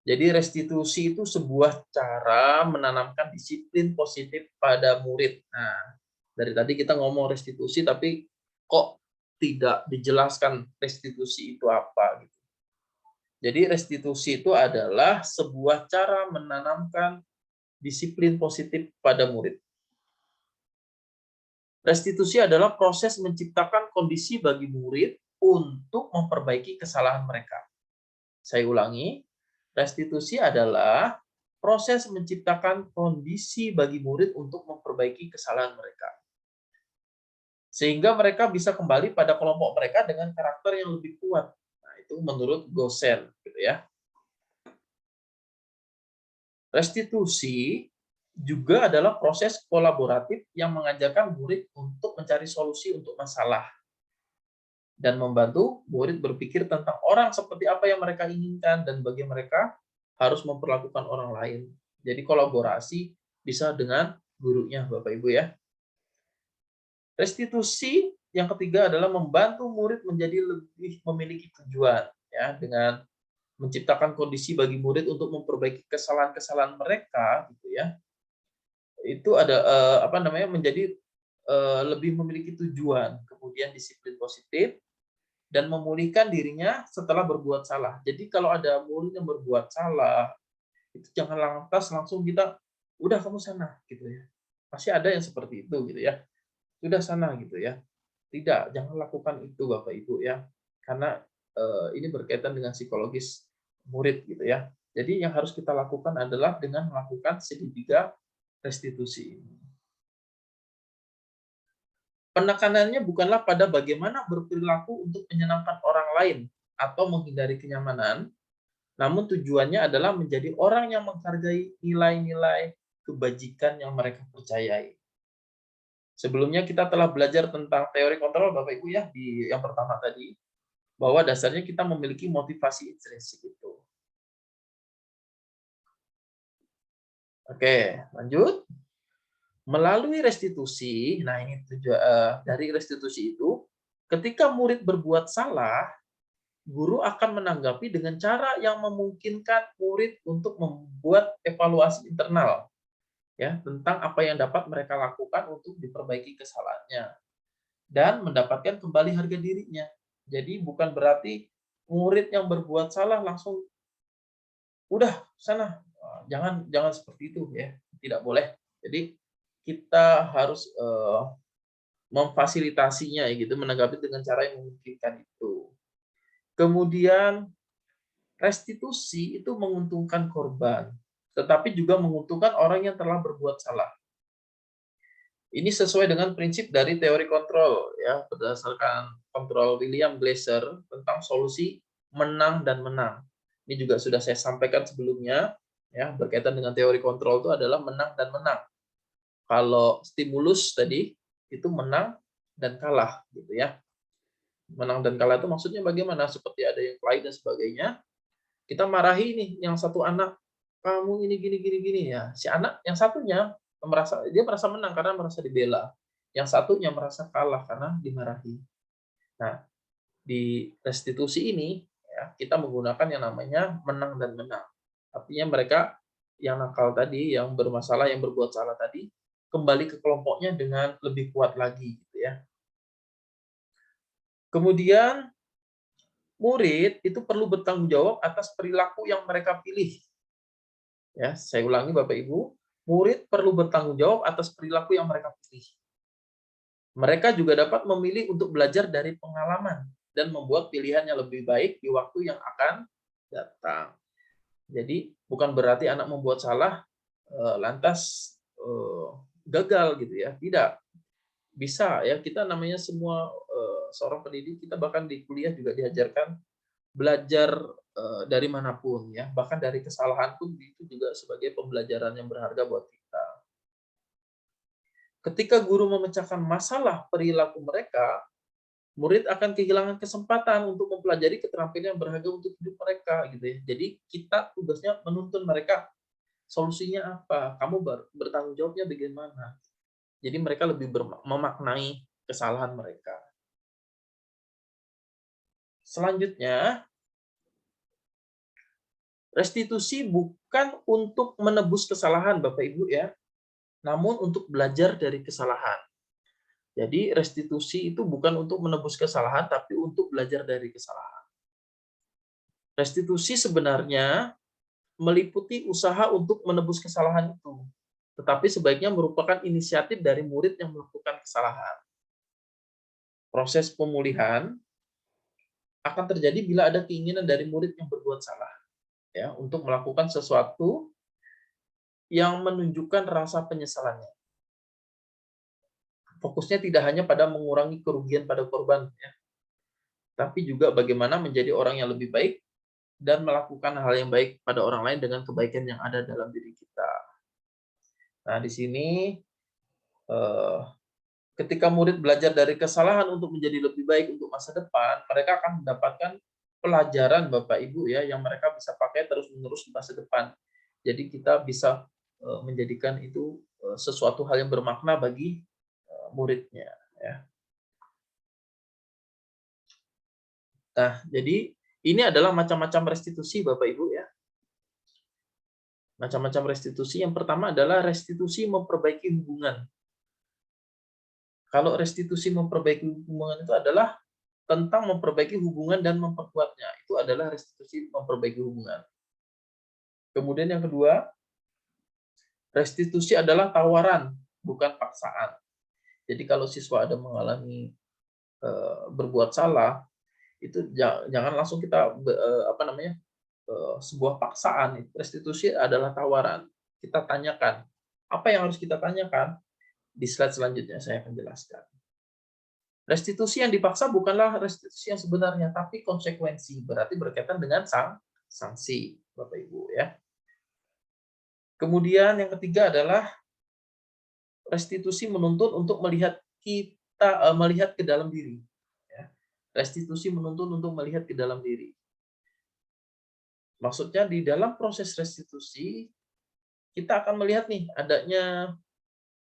Jadi restitusi itu sebuah cara menanamkan disiplin positif pada murid. Nah, dari tadi kita ngomong restitusi, tapi kok tidak dijelaskan restitusi itu apa gitu. Jadi restitusi itu adalah sebuah cara menanamkan disiplin positif pada murid. Restitusi adalah proses menciptakan kondisi bagi murid untuk memperbaiki kesalahan mereka. Saya ulangi, restitusi adalah proses menciptakan kondisi bagi murid untuk memperbaiki kesalahan mereka. Sehingga mereka bisa kembali pada kelompok mereka dengan karakter yang lebih kuat. Nah, itu menurut Gosen, gitu ya. Restitusi juga adalah proses kolaboratif yang mengajarkan murid untuk mencari solusi untuk masalah dan membantu murid berpikir tentang orang seperti apa yang mereka inginkan dan bagaimana mereka harus memperlakukan orang lain. Jadi kolaborasi bisa dengan gurunya, Bapak Ibu ya. Restitusi yang ketiga adalah membantu murid menjadi lebih memiliki tujuan ya, dengan menciptakan kondisi bagi murid untuk memperbaiki kesalahan-kesalahan mereka gitu ya. Itu ada menjadi lebih memiliki tujuan, kemudian disiplin positif dan memulihkan dirinya setelah berbuat salah. Jadi kalau ada murid yang berbuat salah, itu jangan lantas langsung kita udah kamu sana gitu ya. Masih ada yang seperti itu gitu ya. Sudah sana gitu ya. Tidak, jangan lakukan itu Bapak Ibu ya. Karena ini berkaitan dengan psikologis murid gitu ya. Jadi yang harus kita lakukan adalah dengan melakukan segitiga restitusi ini. Penekanannya bukanlah pada bagaimana berperilaku untuk menyenangkan orang lain atau menghindari kenyamanan, namun tujuannya adalah menjadi orang yang menghargai nilai-nilai kebajikan yang mereka percayai. Sebelumnya kita telah belajar tentang teori kontrol Bapak Ibu ya di yang pertama tadi, bahwa dasarnya kita memiliki motivasi intrinsik itu. Oke, lanjut. Melalui restitusi, nah ini dari restitusi itu, ketika murid berbuat salah, guru akan menanggapi dengan cara yang memungkinkan murid untuk membuat evaluasi internal ya tentang apa yang dapat mereka lakukan untuk diperbaiki kesalahannya dan mendapatkan kembali harga dirinya. Jadi bukan berarti murid yang berbuat salah langsung udah sana, jangan seperti itu ya, tidak boleh. Jadi kita harus memfasilitasinya ya gitu, menanggapi dengan cara yang memungkinkan itu. Kemudian restitusi itu menguntungkan korban, tetapi juga menguntungkan orang yang telah berbuat salah. Ini sesuai dengan prinsip dari teori kontrol ya, berdasarkan kontrol William Glasser tentang solusi menang dan menang. Ini juga sudah saya sampaikan sebelumnya ya, berkaitan dengan teori kontrol itu adalah menang dan menang. Kalau stimulus tadi itu menang dan kalah gitu ya. Menang dan kalah itu maksudnya bagaimana? Seperti ada yang lain dan sebagainya. Kita marahi nih yang satu anak, kamu ini gini gini gini ya. Si anak yang satunya merasa menang karena merasa dibela. Yang satunya merasa kalah karena dimarahi. Nah, di restitusi ini ya, kita menggunakan yang namanya menang dan menang. Artinya mereka yang nakal tadi, yang bermasalah, yang berbuat salah tadi, kembali ke kelompoknya dengan lebih kuat lagi gitu ya. Kemudian murid itu perlu bertanggung jawab atas perilaku yang mereka pilih. Ya, saya ulangi Bapak Ibu, murid perlu bertanggung jawab atas perilaku yang mereka pilih. Mereka juga dapat memilih untuk belajar dari pengalaman dan membuat pilihan yang lebih baik di waktu yang akan datang. Jadi bukan berarti anak membuat salah lantas gagal gitu ya. Tidak. Bisa ya, kita namanya semua seorang pendidik, kita bahkan di kuliah juga diajarkan belajar dari manapun ya, bahkan dari kesalahan pun itu juga sebagai pembelajaran yang berharga buat kita. Ketika guru memecahkan masalah perilaku mereka, murid akan kehilangan kesempatan untuk mempelajari keterampilan yang berharga untuk hidup mereka gitu ya. Jadi kita tugasnya menuntun mereka solusinya apa, kamu bertanggung jawabnya bagaimana. Jadi mereka lebih memaknai kesalahan mereka. Selanjutnya, restitusi bukan untuk menebus kesalahan Bapak Ibu ya, namun untuk belajar dari kesalahan. Jadi restitusi itu bukan untuk menebus kesalahan, tapi untuk belajar dari kesalahan. Restitusi sebenarnya meliputi usaha untuk menebus kesalahan itu, tetapi sebaiknya merupakan inisiatif dari murid yang melakukan kesalahan. Proses pemulihan akan terjadi bila ada keinginan dari murid yang berbuat salah, ya, untuk melakukan sesuatu yang menunjukkan rasa penyesalannya. Fokusnya tidak hanya pada mengurangi kerugian pada korban, ya, tapi juga bagaimana menjadi orang yang lebih baik dan melakukan hal yang baik pada orang lain dengan kebaikan yang ada dalam diri kita. Nah, di sini eh, ketika murid belajar dari kesalahan untuk menjadi lebih baik untuk masa depan, mereka akan mendapatkan pelajaran Bapak Ibu ya yang mereka bisa pakai terus-menerus di masa depan. Jadi kita bisa menjadikan itu sesuatu hal yang bermakna bagi muridnya ya. Nah, jadi ini adalah macam-macam restitusi Bapak Ibu ya. Macam-macam restitusi. Yang pertama adalah restitusi memperbaiki hubungan. Kalau restitusi memperbaiki hubungan itu adalah tentang memperbaiki hubungan dan memperkuatnya. Itu adalah restitusi memperbaiki hubungan. Kemudian yang kedua, restitusi adalah tawaran, bukan paksaan. Jadi kalau siswa ada mengalami berbuat salah, itu jangan langsung kita sebuah paksaan. Restitusi adalah tawaran. Kita tanyakan. Apa yang harus kita tanyakan? Di slide selanjutnya saya akan jelaskan. Restitusi yang dipaksa bukanlah restitusi yang sebenarnya, tapi konsekuensi. Berarti berkaitan dengan sanksi, Bapak Ibu ya. Kemudian yang ketiga adalah restitusi menuntut untuk melihat ke dalam diri. Ya. Restitusi menuntut untuk melihat ke dalam diri. Maksudnya di dalam proses restitusi kita akan melihat nih adanya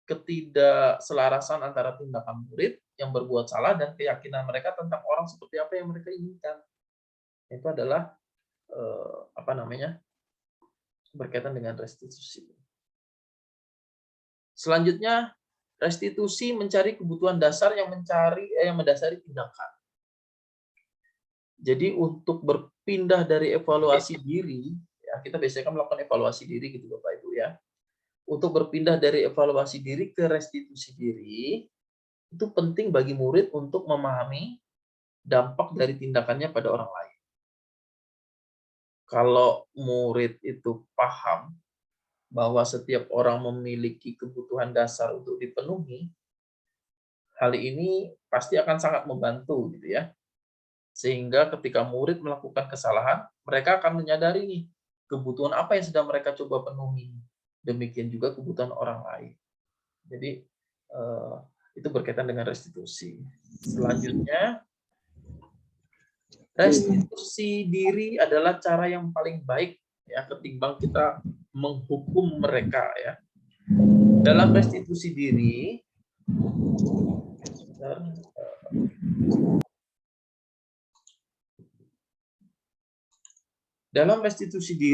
ketidakselarasan antara tindakan murid yang berbuat salah dan keyakinan mereka tentang orang seperti apa yang mereka inginkan. Itu adalah berkaitan dengan restitusi. Selanjutnya, restitusi mencari kebutuhan dasar yang mendasari tindakan. Jadi untuk berpindah dari evaluasi diri, ya kita biasanya kan melakukan evaluasi diri gitu Bapak Ibu ya. Untuk berpindah dari evaluasi diri ke restitusi diri, itu penting bagi murid untuk memahami dampak dari tindakannya pada orang lain. Kalau murid itu paham bahwa setiap orang memiliki kebutuhan dasar untuk dipenuhi, hal ini pasti akan sangat membantu gitu ya. Sehingga ketika murid melakukan kesalahan, mereka akan menyadari nih kebutuhan apa yang sedang mereka coba penuhi. Demikian juga kebutuhan orang lain. Jadi itu berkaitan dengan restitusi. Selanjutnya, restitusi diri adalah cara yang paling baik ya ketimbang kita menghukum mereka ya. Dalam restitusi diri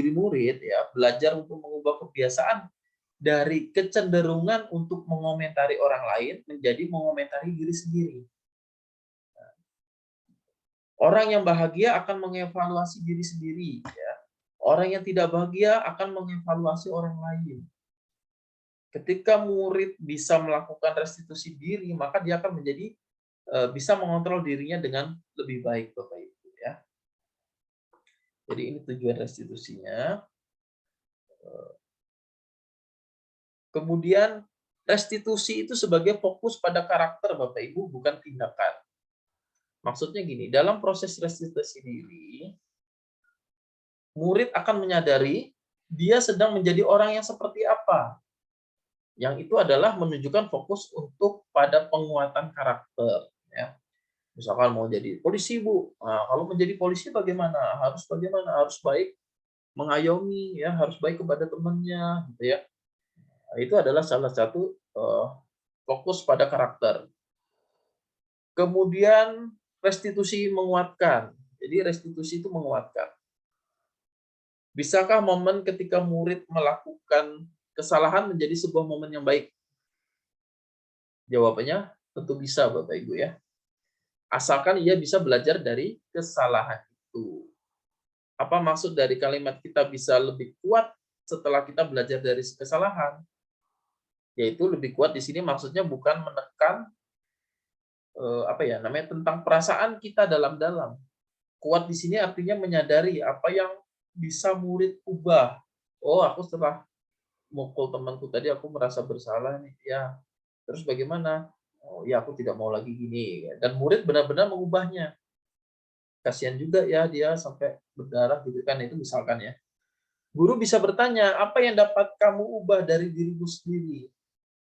murid ya belajar untuk mengubah kebiasaan dari kecenderungan untuk mengomentari orang lain menjadi mengomentari diri sendiri. Orang yang bahagia akan mengevaluasi diri sendiri ya. Orang yang tidak bahagia akan mengevaluasi orang lain. Ketika murid bisa melakukan restitusi diri, maka dia akan menjadi bisa mengontrol dirinya dengan lebih baik, Bapak Ibu ya. Jadi ini tujuan restitusinya. Kemudian restitusi itu sebagai fokus pada karakter Bapak Ibu, bukan tindakan. Maksudnya gini, dalam proses restitusi diri, murid akan menyadari dia sedang menjadi orang yang seperti apa. Yang itu adalah menunjukkan fokus untuk pada penguatan karakter. Ya. Misalkan mau jadi polisi, Bu. Nah, kalau menjadi polisi bagaimana? Harus baik, mengayomi, ya, harus baik kepada temannya, gitu ya. Nah, itu adalah salah satu fokus pada karakter. Kemudian restitusi menguatkan, Jadi restitusi itu menguatkan. Bisakah momen ketika murid melakukan kesalahan menjadi sebuah momen yang baik? Jawabannya tentu bisa, Bapak Ibu ya. Asalkan ia bisa belajar dari kesalahan itu. Apa maksud dari kalimat kita bisa lebih kuat setelah kita belajar dari kesalahan? Yaitu lebih kuat di sini maksudnya bukan menekan apa ya namanya tentang perasaan kita dalam-dalam. Kuat di sini artinya menyadari apa yang bisa murid ubah. Oh, aku setelah mukul temanku tadi aku merasa bersalah nih. Ya, terus bagaimana? Oh, ya aku tidak mau lagi gini. Dan murid benar-benar mengubahnya. Kasihan juga ya dia sampai berdarah gitu kan, itu misalkan ya. Guru bisa bertanya, apa yang dapat kamu ubah dari dirimu sendiri?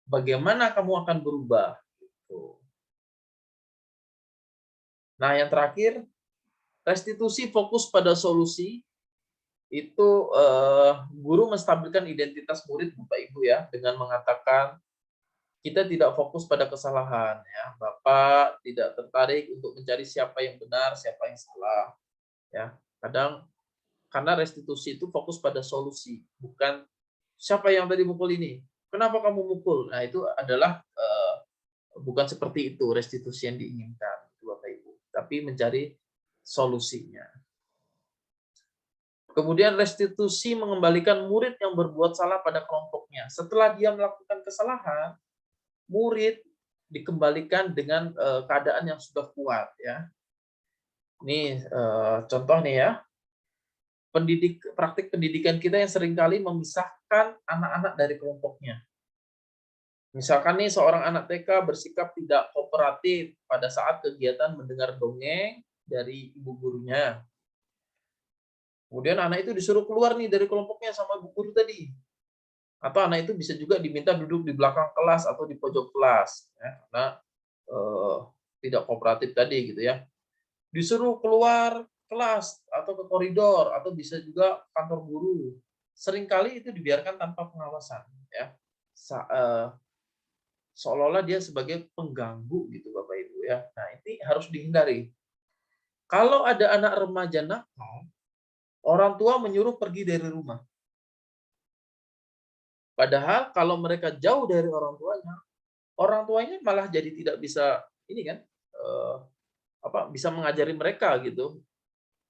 Bagaimana kamu akan berubah? Gitu. Nah, yang terakhir, restitusi fokus pada solusi. Itu guru menstabilkan identitas murid, Bapak Ibu ya, dengan mengatakan kita tidak fokus pada kesalahan ya. Bapak tidak tertarik untuk mencari siapa yang benar, siapa yang salah ya. Kadang karena restitusi itu fokus pada solusi, bukan siapa yang tadi mukul ini, kenapa kamu mukul. Nah, itu adalah bukan seperti itu restitusi yang diinginkan Bapak Ibu, tapi mencari solusinya. Kemudian restitusi mengembalikan murid yang berbuat salah pada kelompoknya. Setelah dia melakukan kesalahan, murid dikembalikan dengan keadaan yang sudah kuat ya. Ini contoh nih ya. Praktik pendidikan kita yang seringkali memisahkan anak-anak dari kelompoknya. Misalkan nih seorang anak TK bersikap tidak kooperatif pada saat kegiatan mendengar dongeng dari ibu gurunya. Kemudian anak itu disuruh keluar nih dari kelompoknya sama ibu guru tadi. Atau anak itu bisa juga diminta duduk di belakang kelas atau di pojok kelas ya, karena tidak kooperatif tadi gitu ya. Disuruh keluar kelas atau ke koridor atau bisa juga kantor guru. Seringkali itu dibiarkan tanpa pengawasan ya. Seolah-olah dia sebagai pengganggu gitu Bapak Ibu ya. Nah, ini harus dihindari. Kalau ada anak remaja nakal, orang tua menyuruh pergi dari rumah. Padahal kalau mereka jauh dari orang tuanya malah jadi tidak bisa ini kan bisa mengajari mereka gitu,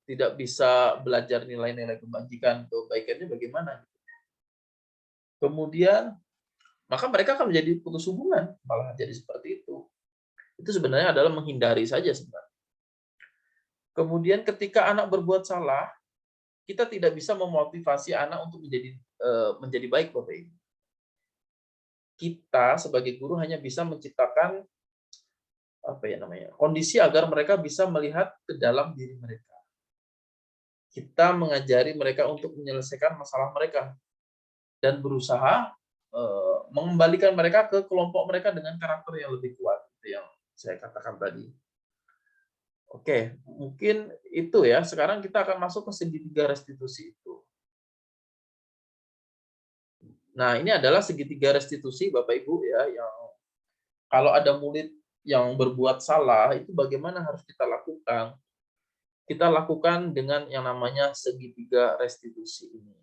tidak bisa belajar nilai-nilai kebajikan, kebaikannya bagaimana. Kemudian maka mereka akan menjadi putus hubungan, malah jadi seperti itu. Itu sebenarnya adalah menghindari saja sebenarnya. Kemudian ketika anak berbuat salah, kita tidak bisa memotivasi anak untuk menjadi baik, Bapak Ibu. Kita sebagai guru hanya bisa menciptakan kondisi agar mereka bisa melihat ke dalam diri mereka. Kita mengajari mereka untuk menyelesaikan masalah mereka dan berusaha mengembalikan mereka ke kelompok mereka dengan karakter yang lebih kuat, itu yang saya katakan tadi. Oke, mungkin itu ya. Sekarang kita akan masuk ke segitiga restitusi itu. Nah, ini adalah segitiga restitusi Bapak Ibu ya, yang kalau ada murid yang berbuat salah, itu bagaimana harus kita lakukan? Kita lakukan dengan yang namanya segitiga restitusi ini.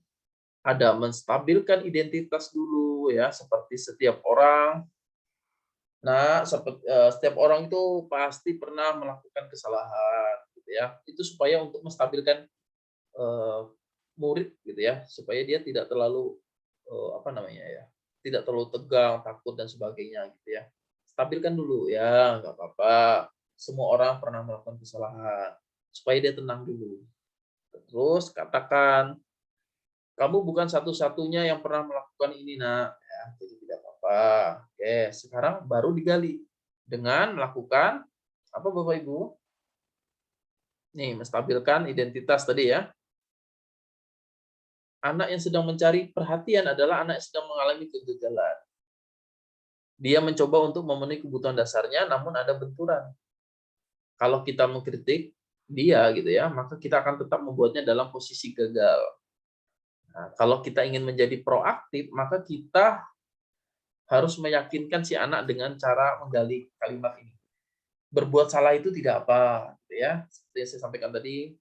Ada menstabilkan identitas dulu ya, seperti setiap orang. Nah, setiap orang itu pasti pernah melakukan kesalahan, gitu ya. Itu supaya untuk menstabilkan murid, gitu ya, supaya dia tidak terlalu tidak terlalu tegang, takut dan sebagainya, gitu ya. Stabilkan dulu ya, nggak apa-apa. Semua orang pernah melakukan kesalahan, supaya dia tenang dulu. Terus katakan, kamu bukan satu-satunya yang pernah melakukan ini, nak. Ya, jadi tidak apa-apa. Oke, sekarang baru digali dengan melakukan apa, Bapak Ibu? Nih, menstabilkan identitas tadi ya. Anak yang sedang mencari perhatian adalah anak yang sedang mengalami kegagalan. Dia mencoba untuk memenuhi kebutuhan dasarnya, namun ada benturan. Kalau kita mengkritik dia gitu ya, maka kita akan tetap membuatnya dalam posisi gagal. Nah, kalau kita ingin menjadi proaktif, maka kita harus meyakinkan si anak dengan cara menggali kalimat ini. berbuat salah itu tidak apa, gitu ya. Seperti yang saya sampaikan tadi,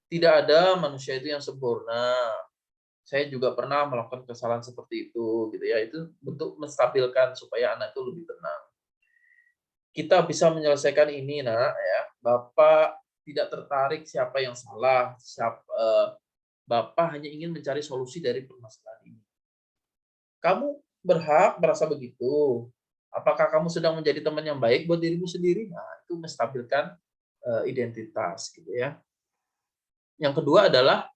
tidak ada manusia itu yang sempurna. Saya juga pernah melakukan kesalahan seperti itu, gitu ya. Itu bentuk menstabilkan supaya anak itu lebih tenang. Kita bisa menyelesaikan ini, Nak, ya. Bapak tidak tertarik siapa yang salah, Bapak hanya ingin mencari solusi dari permasalahan ini. Kamu berhak merasa begitu. Apakah kamu sedang menjadi teman yang baik buat dirimu sendiri? Nah, itu menstabilkan identitas, gitu ya. Yang kedua adalah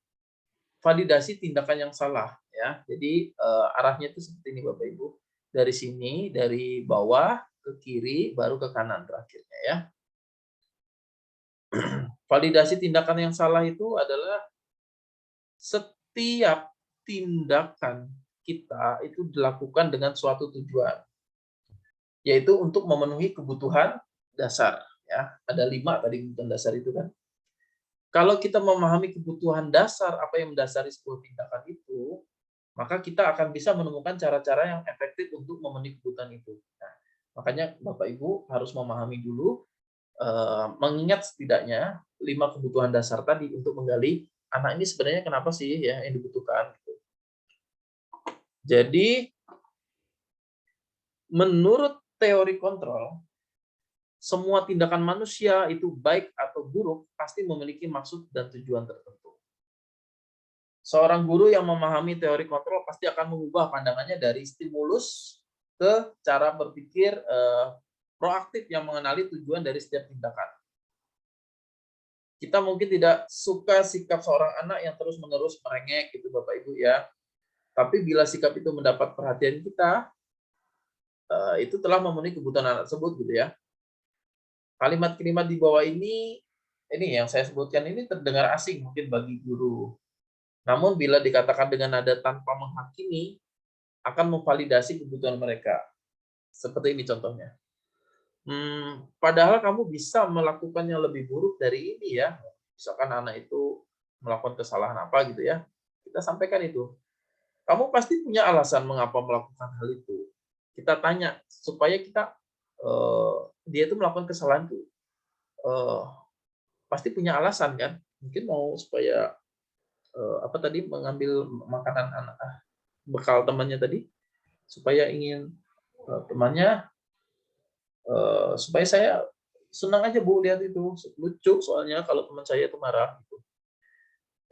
validasi tindakan yang salah, ya. Jadi arahnya itu seperti ini, Bapak Ibu. Dari sini, dari bawah ke kiri, baru ke kanan terakhirnya, ya. Validasi tindakan yang salah itu adalah setiap tindakan kita itu dilakukan dengan suatu tujuan, yaitu untuk memenuhi kebutuhan dasar, ya. Ada 5 tadi kebutuhan dasar itu kan. Kalau kita memahami kebutuhan dasar apa yang mendasari sebuah tindakan itu, maka kita akan bisa menemukan cara-cara yang efektif untuk memenuhi kebutuhan itu. Nah, makanya Bapak Ibu harus memahami dulu, mengingat setidaknya 5 kebutuhan dasar tadi untuk menggali anak ini sebenarnya kenapa sih ya yang dibutuhkan. Gitu. Jadi menurut teori kontrol, semua tindakan manusia itu baik atau buruk pasti memiliki maksud dan tujuan tertentu. Seorang guru yang memahami teori kontrol pasti akan mengubah pandangannya dari stimulus ke cara berpikir proaktif yang mengenali tujuan dari setiap tindakan. Kita mungkin tidak suka sikap seorang anak yang terus-menerus merengek gitu Bapak Ibu ya. Tapi bila sikap itu mendapat perhatian kita, itu telah memenuhi kebutuhan anak tersebut gitu ya. Kalimat-kalimat di bawah ini yang saya sebutkan ini terdengar asing mungkin bagi guru. Namun bila dikatakan dengan nada tanpa menghakimi, akan memvalidasi kebutuhan mereka. Seperti ini contohnya. Padahal kamu bisa melakukan yang lebih buruk dari ini ya. Misalkan anak itu melakukan kesalahan apa gitu ya. Kita sampaikan itu. Kamu pasti punya alasan mengapa melakukan hal itu. Kita tanya supaya dia itu melakukan kesalahan itu pasti punya alasan kan. Mungkin mau supaya apa tadi mengambil makanan anak bekal temannya tadi supaya ingin temannya supaya saya senang aja Bu lihat itu lucu soalnya kalau teman saya itu marah gitu.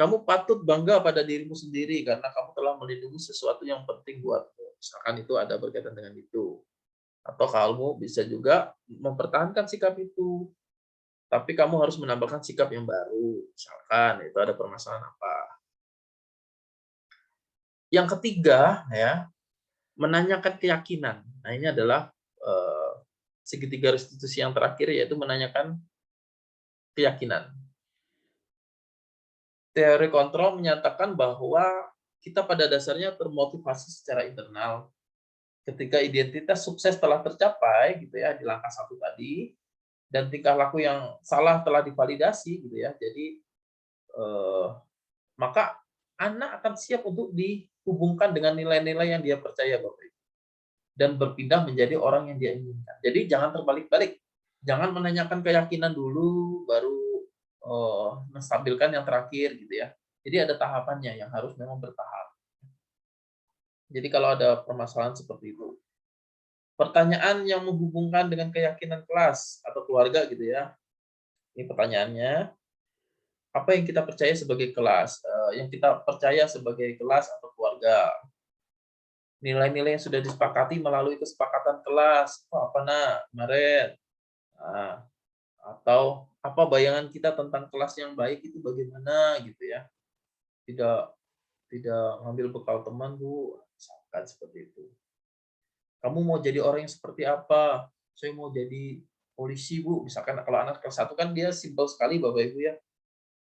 Kamu patut bangga pada dirimu sendiri karena kamu telah melindungi sesuatu yang penting buatmu. Misalkan itu ada berkaitan dengan itu. Atau kamu bisa juga mempertahankan sikap itu. Tapi kamu harus menambahkan sikap yang baru. Misalkan itu ada permasalahan apa. Yang ketiga ya, menanyakan keyakinan. Nah, ini adalah segitiga restitusi yang terakhir yaitu menanyakan keyakinan. Teori kontrol menyatakan bahwa kita pada dasarnya termotivasi secara internal. Ketika identitas sukses telah tercapai, gitu ya, di langkah 1 tadi, dan tingkah laku yang salah telah divalidasi, gitu ya. Jadi, maka anak akan siap untuk dihubungkan dengan nilai-nilai yang dia percaya, Bapak Ibu, dan berpindah menjadi orang yang dia inginkan. Jadi jangan terbalik-balik. Jangan menanyakan keyakinan dulu, baru menstabilkan yang terakhir, gitu ya. Jadi ada tahapannya yang harus memang bertahap. Jadi kalau ada permasalahan seperti itu, pertanyaan yang menghubungkan dengan keyakinan kelas atau keluarga gitu ya. Ini pertanyaannya, apa yang kita percaya sebagai kelas? Yang kita percaya sebagai kelas atau keluarga. Nilai-nilai yang sudah disepakati melalui kesepakatan kelas. Oh, apa nak kemarin? Nah, atau apa bayangan kita tentang kelas yang baik itu bagaimana gitu ya. Tidak tidak ngambil bekal teman Bu, misalkan seperti itu. Kamu mau jadi orang yang seperti apa? Saya mau jadi polisi, Bu. Misalkan kalau anak kelas 1 kan dia simpel sekali Bapak Ibu ya.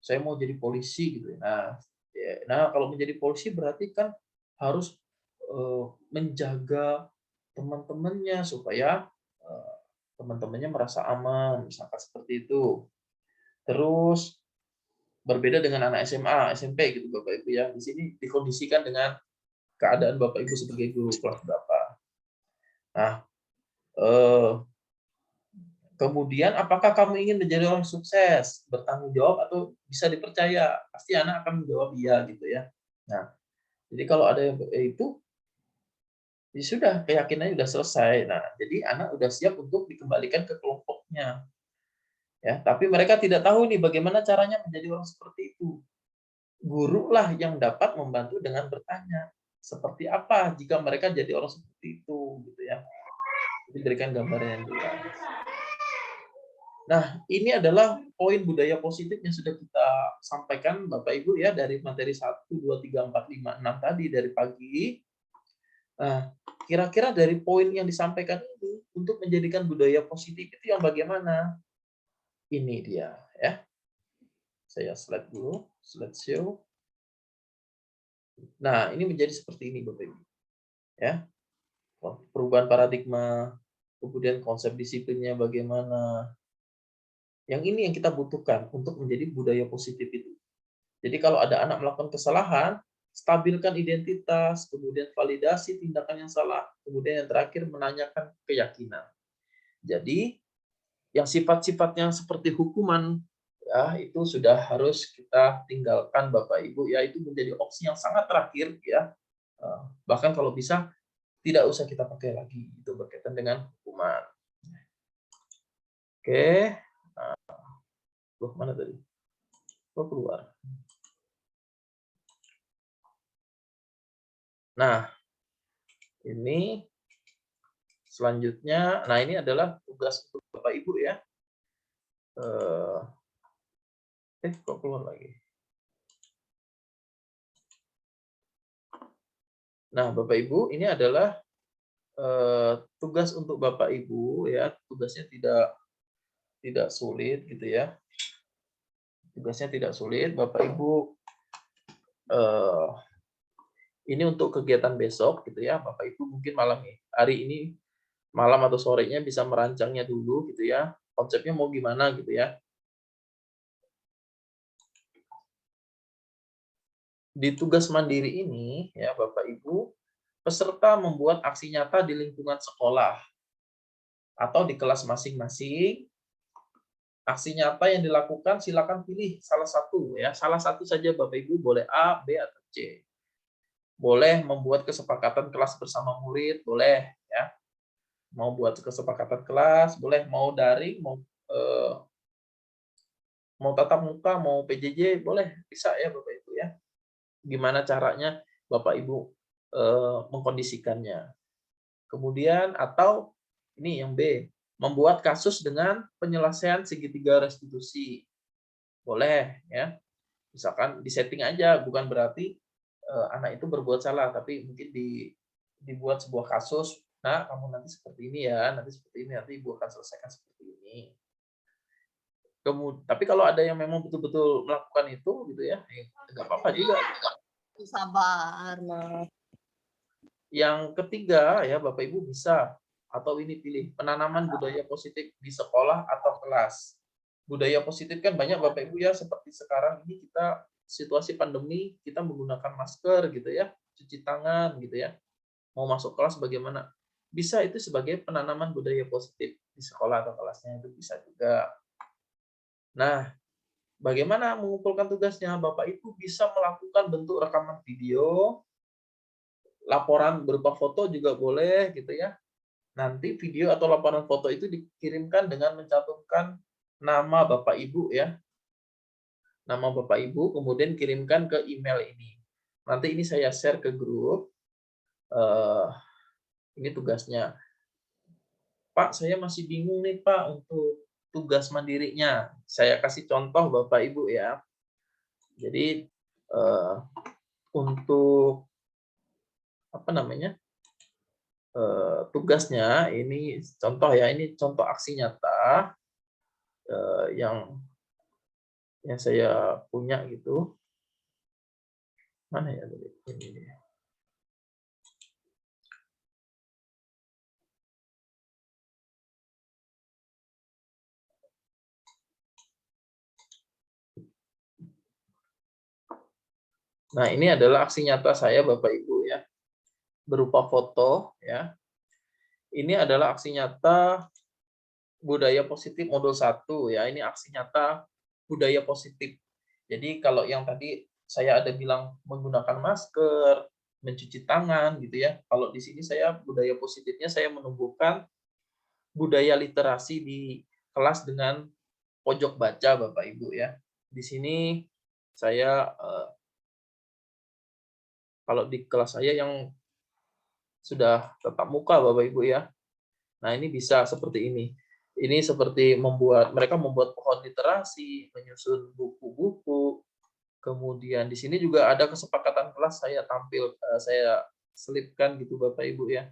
Saya mau jadi polisi gitu ya. Nah, kalau menjadi polisi berarti kan harus menjaga teman-temannya supaya teman-temannya merasa aman, misalkan seperti itu. Terus berbeda dengan anak SMA, SMP gitu Bapak Ibu ya. Di sini dikondisikan dengan keadaan Bapak Ibu sebagai guru kelas berapa. Nah, Kemudian, apakah kamu ingin menjadi orang sukses, bertanggung jawab, atau bisa dipercaya? Pasti anak akan menjawab iya gitu ya. Nah, jadi kalau ada yang itu, ya sudah keyakinannya sudah selesai. Nah, jadi anak sudah siap untuk dikembalikan ke kelompoknya. Ya, tapi mereka tidak tahu nih bagaimana caranya menjadi orang seperti itu. Guru lah yang dapat membantu dengan bertanya, seperti apa jika mereka jadi orang seperti itu, gitu ya. Diberikan gambaran yang jelas. Nah, ini adalah poin budaya positif yang sudah kita sampaikan Bapak Ibu ya dari materi 1, 2, 3, 4, 5, 6 tadi dari pagi. Nah, kira-kira dari poin yang disampaikan ini untuk menjadikan budaya positif itu yang bagaimana? Ini dia ya. Saya slide dulu, slide show. Nah, ini menjadi seperti ini Bapak Ibu. Ya. Perubahan paradigma, kemudian konsep disiplinnya bagaimana. Yang ini yang kita butuhkan untuk menjadi budaya positif itu. Jadi kalau ada anak melakukan kesalahan, stabilkan identitas, kemudian validasi tindakan yang salah, kemudian yang terakhir menanyakan keyakinan. Jadi yang sifat-sifat yang seperti hukuman ya itu sudah harus kita tinggalkan Bapak Ibu ya, itu menjadi opsi yang sangat terakhir ya. Bahkan kalau bisa tidak usah kita pakai lagi itu berkaitan dengan hukuman. Oke. Loh, mana tadi? Oh, keluar. Nah, ini selanjutnya, nah ini adalah tugas untuk Bapak Ibu ya. Kok keluar lagi? Nah, Bapak Ibu, ini adalah tugas untuk Bapak Ibu ya. Tugasnya tidak sulit gitu ya. Tugasnya tidak sulit, Bapak Ibu. Ini untuk kegiatan besok gitu ya. Bapak Ibu mungkin hari ini malam atau sorenya bisa merancangnya dulu gitu ya. Konsepnya mau gimana gitu ya. Di tugas mandiri ini ya Bapak Ibu, peserta membuat aksi nyata di lingkungan sekolah atau di kelas masing-masing. Aksi nyata yang dilakukan silakan pilih salah satu ya, salah satu saja Bapak Ibu, boleh A, B atau C. Boleh membuat kesepakatan kelas bersama murid, boleh ya. Mau buat kesepakatan kelas, boleh mau daring, mau tatap muka, mau PJJ, boleh bisa ya Bapak Ibu ya. Gimana caranya Bapak Ibu mengkondisikannya. Kemudian atau ini yang B, membuat kasus dengan penyelesaian segitiga restitusi. Boleh ya. Misalkan disetting aja, bukan berarti anak itu berbuat salah, tapi mungkin dibuat sebuah kasus. Nah, kamu nanti seperti ini ya, nanti seperti ini, nanti ibu akan selesaikan seperti ini. Tapi kalau ada yang memang betul-betul melakukan itu gitu ya, nggak apa-apa juga. Sabar, Mas. Yang ketiga ya Bapak Ibu bisa atau ini pilih penanaman budaya positif di sekolah atau kelas. Budaya positif kan banyak Bapak Ibu ya, seperti sekarang ini kita situasi pandemi, kita menggunakan masker gitu ya, cuci tangan gitu ya. Mau masuk kelas bagaimana? Bisa itu sebagai penanaman budaya positif di sekolah atau kelasnya, itu bisa juga. Nah, bagaimana mengumpulkan tugasnya? Bapak Ibu bisa melakukan bentuk rekaman video, laporan berupa foto juga boleh gitu ya. Nanti video atau laporan foto itu dikirimkan dengan mencantumkan nama Bapak Ibu ya. Nama Bapak Ibu, kemudian kirimkan ke email ini. Nanti ini saya share ke grup. Ini tugasnya. Pak, saya masih bingung nih Pak untuk tugas mandirinya. Saya kasih contoh Bapak Ibu ya. Jadi untuk apa namanya? Tugasnya ini contoh ya, ini contoh aksi nyata yang saya punya gitu. Mana ya tadi? Ini dia. Nah, ini adalah aksi nyata saya Bapak Ibu ya. Berupa foto ya. Ini adalah aksi nyata budaya positif modul 1 ya, ini aksi nyata budaya positif. Jadi kalau yang tadi saya ada bilang menggunakan masker, mencuci tangan gitu ya. Kalau di sini saya budaya positifnya saya menumbuhkan budaya literasi di kelas dengan pojok baca Bapak Ibu ya. Di sini saya kalau di kelas saya yang sudah tatap muka Bapak Ibu ya. Nah, ini bisa seperti ini. Ini seperti mereka membuat pohon literasi, menyusun buku-buku. Kemudian di sini juga ada kesepakatan kelas saya selipkan gitu Bapak Ibu ya.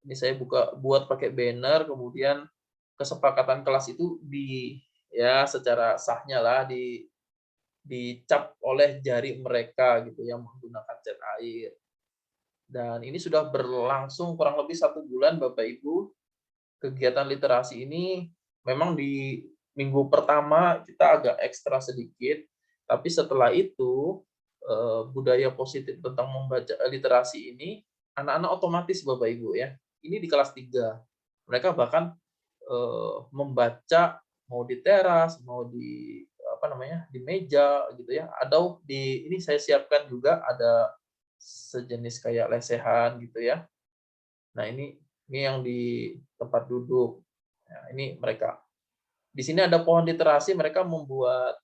Ini saya buat pakai banner, kemudian kesepakatan kelas itu secara sahnya lah dicap oleh jari mereka gitu yang menggunakan cat air. Dan ini sudah berlangsung kurang lebih 1 bulan Bapak Ibu. Kegiatan literasi ini memang di minggu pertama kita agak ekstra sedikit, tapi setelah itu budaya positif tentang membaca literasi ini anak-anak otomatis Bapak Ibu ya. Ini di kelas 3. Mereka bahkan membaca mau di teras, mau di di meja gitu ya. Atau ini saya siapkan juga ada sejenis kayak lesehan gitu ya. Nah, ini yang di tempat duduk. Nah, ini mereka. Di sini ada pohon literasi, mereka membuat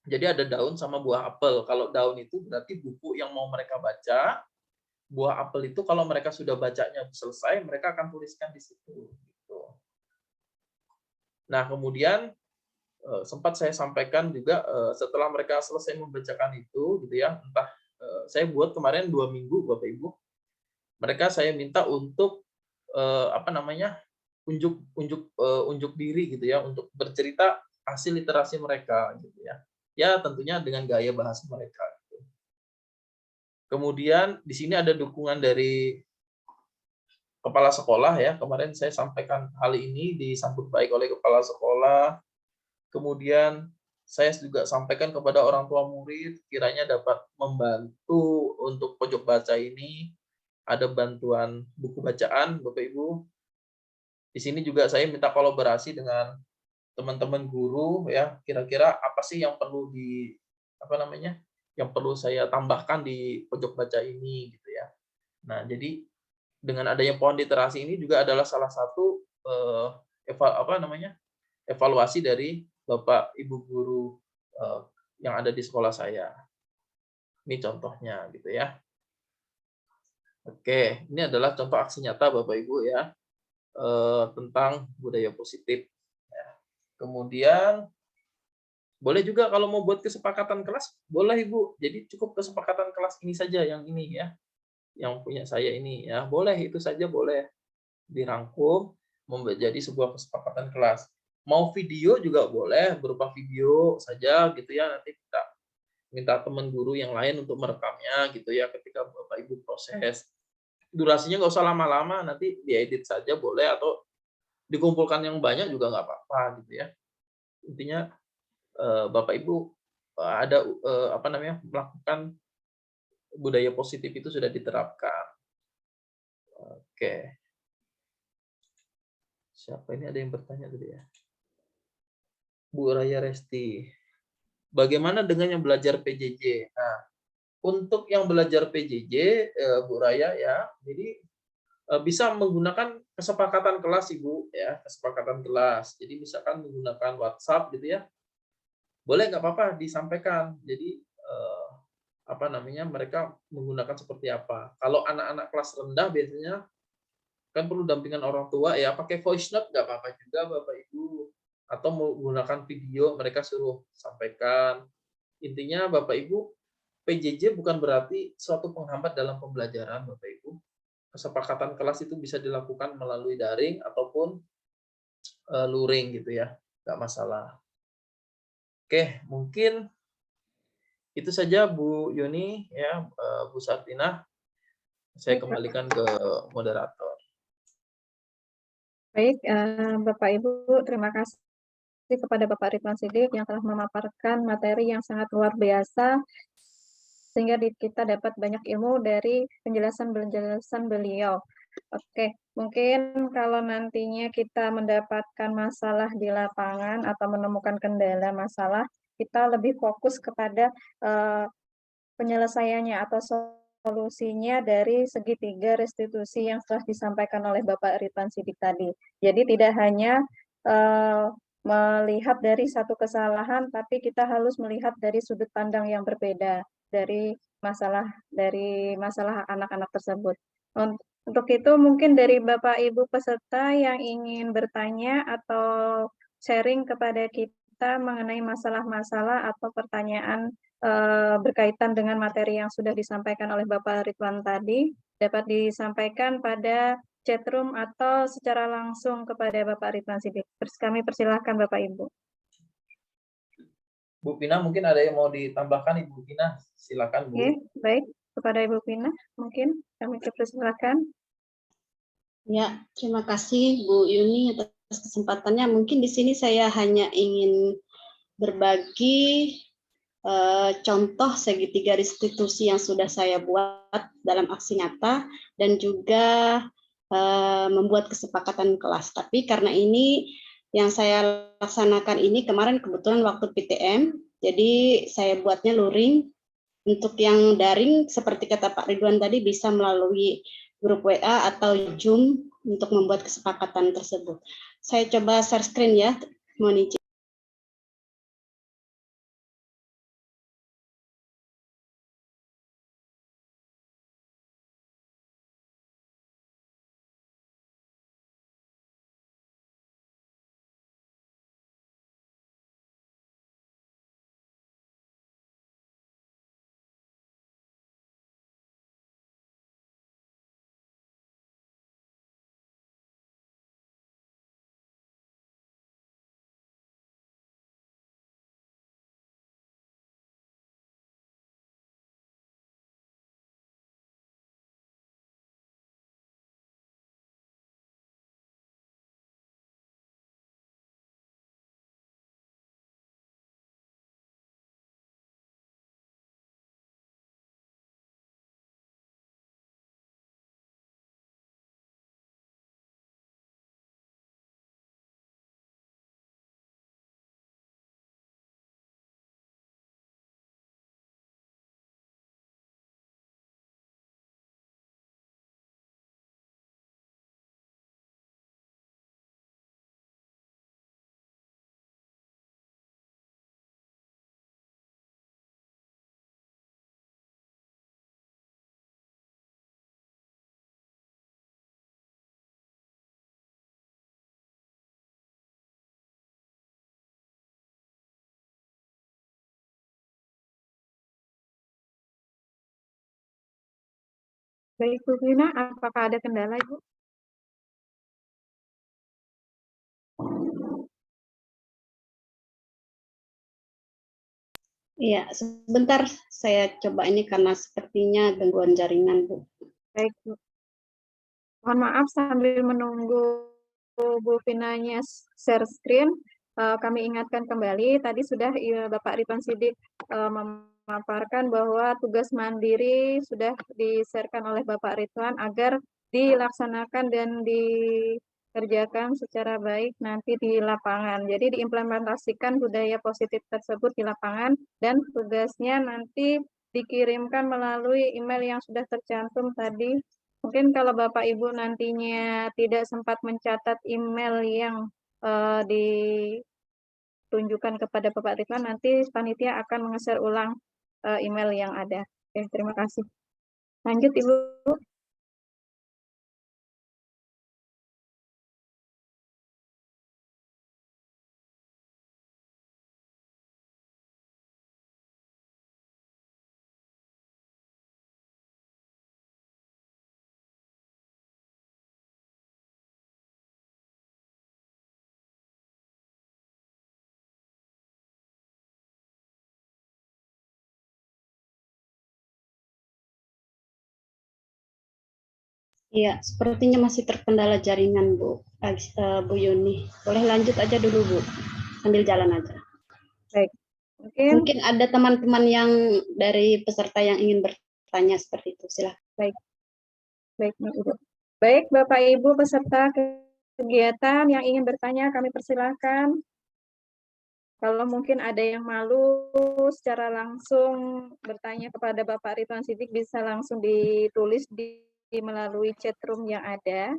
jadi ada daun sama buah apel. Kalau daun itu berarti buku yang mau mereka baca. Buah apel itu kalau mereka sudah bacanya selesai, mereka akan tuliskan di situ. Gitu. Nah, kemudian sempat saya sampaikan juga setelah mereka selesai membacakan itu, gitu ya. Entah saya buat kemarin 2 minggu, Bapak Ibu. Mereka saya minta untuk unjuk diri gitu ya, untuk bercerita hasil literasi mereka gitu ya. Ya tentunya dengan gaya bahasa mereka. Gitu. Kemudian di sini ada dukungan dari kepala sekolah ya. Kemarin saya sampaikan hal ini disambut baik oleh kepala sekolah. Kemudian saya juga sampaikan kepada orang tua murid kiranya dapat membantu untuk pojok baca ini. Ada bantuan buku bacaan Bapak Ibu. Di sini juga saya minta kolaborasi dengan teman-teman guru ya, kira-kira apa sih yang perlu yang perlu saya tambahkan di pojok baca ini gitu ya. Nah, jadi dengan adanya pohon literasi ini juga adalah salah satu evaluasi dari Bapak Ibu guru yang ada di sekolah saya. Ini contohnya gitu ya. Oke, ini adalah contoh aksi nyata Bapak Ibu ya tentang budaya positif. Ya. Kemudian boleh juga kalau mau buat kesepakatan kelas, boleh Ibu. Jadi cukup kesepakatan kelas ini saja yang ini ya, yang punya saya ini ya. Boleh itu saja boleh dirangkum menjadi sebuah kesepakatan kelas. Mau video juga boleh berupa video saja gitu ya. Nanti kita minta teman guru yang lain untuk merekamnya gitu ya ketika Bapak Ibu proses. Durasinya nggak usah lama-lama, nanti diedit saja boleh atau dikumpulkan yang banyak juga nggak apa-apa gitu ya. Intinya Bapak Ibu ada melakukan budaya positif itu sudah diterapkan. Oke. Siapa ini ada yang bertanya tadi ya? Bu Raya Resti. Bagaimana dengan yang belajar PJJ? Nah, untuk yang belajar PJJ, Bu Raya ya, jadi bisa menggunakan kesepakatan kelas Ibu ya, kesepakatan kelas. Jadi misalkan menggunakan WhatsApp gitu ya. Boleh nggak apa-apa disampaikan. Jadi mereka menggunakan seperti apa. Kalau anak-anak kelas rendah biasanya kan perlu dampingan orang tua ya, pakai voice note nggak apa-apa juga Bapak Ibu. Atau menggunakan video mereka suruh sampaikan. Intinya Bapak Ibu, PJJ bukan berarti suatu penghambat dalam pembelajaran Bapak Ibu. Kesepakatan kelas itu bisa dilakukan melalui daring ataupun luring gitu ya, nggak masalah. Oke, mungkin itu saja Bu Yuni ya, Bu Sartina. Saya kembalikan ke moderator. Baik, Bapak Ibu, terima kasih kepada Bapak Ridwan Sidik yang telah memaparkan materi yang sangat luar biasa sehingga kita dapat banyak ilmu dari penjelasan beliau. Oke, mungkin kalau nantinya kita mendapatkan masalah di lapangan atau menemukan kendala masalah, kita lebih fokus kepada penyelesaiannya atau solusinya dari segitiga restitusi yang telah disampaikan oleh Bapak Ridwan Sidik tadi. Jadi tidak hanya melihat dari satu kesalahan, tapi kita harus melihat dari sudut pandang yang berbeda dari masalah anak-anak tersebut. Untuk itu mungkin dari Bapak Ibu peserta yang ingin bertanya atau sharing kepada kita mengenai masalah-masalah atau pertanyaan berkaitan dengan materi yang sudah disampaikan oleh Bapak Ridwan tadi, dapat disampaikan pada chatroom atau secara langsung kepada Bapak Ridwan Sidik. Kami persilahkan Bapak Ibu. Bu Pina, mungkin ada yang mau ditambahkan, Ibu Pina? Silakan, Bu. Oke, baik. Kepada Ibu Pina, mungkin kami persilahkan. Ya, terima kasih Bu Yuni atas kesempatannya. Mungkin di sini saya hanya ingin berbagi contoh segitiga restitusi yang sudah saya buat dalam aksi nyata dan juga membuat kesepakatan kelas. Tapi karena ini yang saya laksanakan ini kemarin kebetulan waktu PTM, jadi saya buatnya luring. Untuk yang daring seperti kata Pak Ridwan tadi bisa melalui grup WA atau Zoom untuk membuat kesepakatan tersebut. Saya coba share screen ya, mohon izin. Baik, Bu Pina, apakah ada kendala, Ibu? Iya, sebentar saya coba ini karena sepertinya gangguan jaringan, Bu. Baik, Bu. Mohon maaf sambil menunggu Bu Pinanya share screen, kami ingatkan kembali, tadi sudah Bapak Ridwan Sidik memaparkan bahwa tugas mandiri sudah di-share-kan oleh Bapak Ridwan agar dilaksanakan dan dikerjakan secara baik nanti di lapangan. Jadi diimplementasikan budaya positif tersebut di lapangan dan tugasnya nanti dikirimkan melalui email yang sudah tercantum tadi. Mungkin kalau Bapak Ibu nantinya tidak sempat mencatat email yang ditunjukkan kepada Bapak Ridwan, nanti panitia akan menge-share ulang email yang ada. Oke, terima kasih. Lanjut Ibu. Iya, sepertinya masih terkendala jaringan, Bu. Bu Yuni. Boleh lanjut aja dulu, Bu. Sambil jalan aja. Baik. Mungkin ada teman-teman yang dari peserta yang ingin bertanya seperti itu. Silakan. Baik. Baik, Ibu. Baik, Bapak Ibu peserta kegiatan yang ingin bertanya kami persilahkan. Kalau mungkin ada yang malu secara langsung bertanya kepada Bapak Ridwan Sidik bisa langsung ditulis melalui chat room yang ada.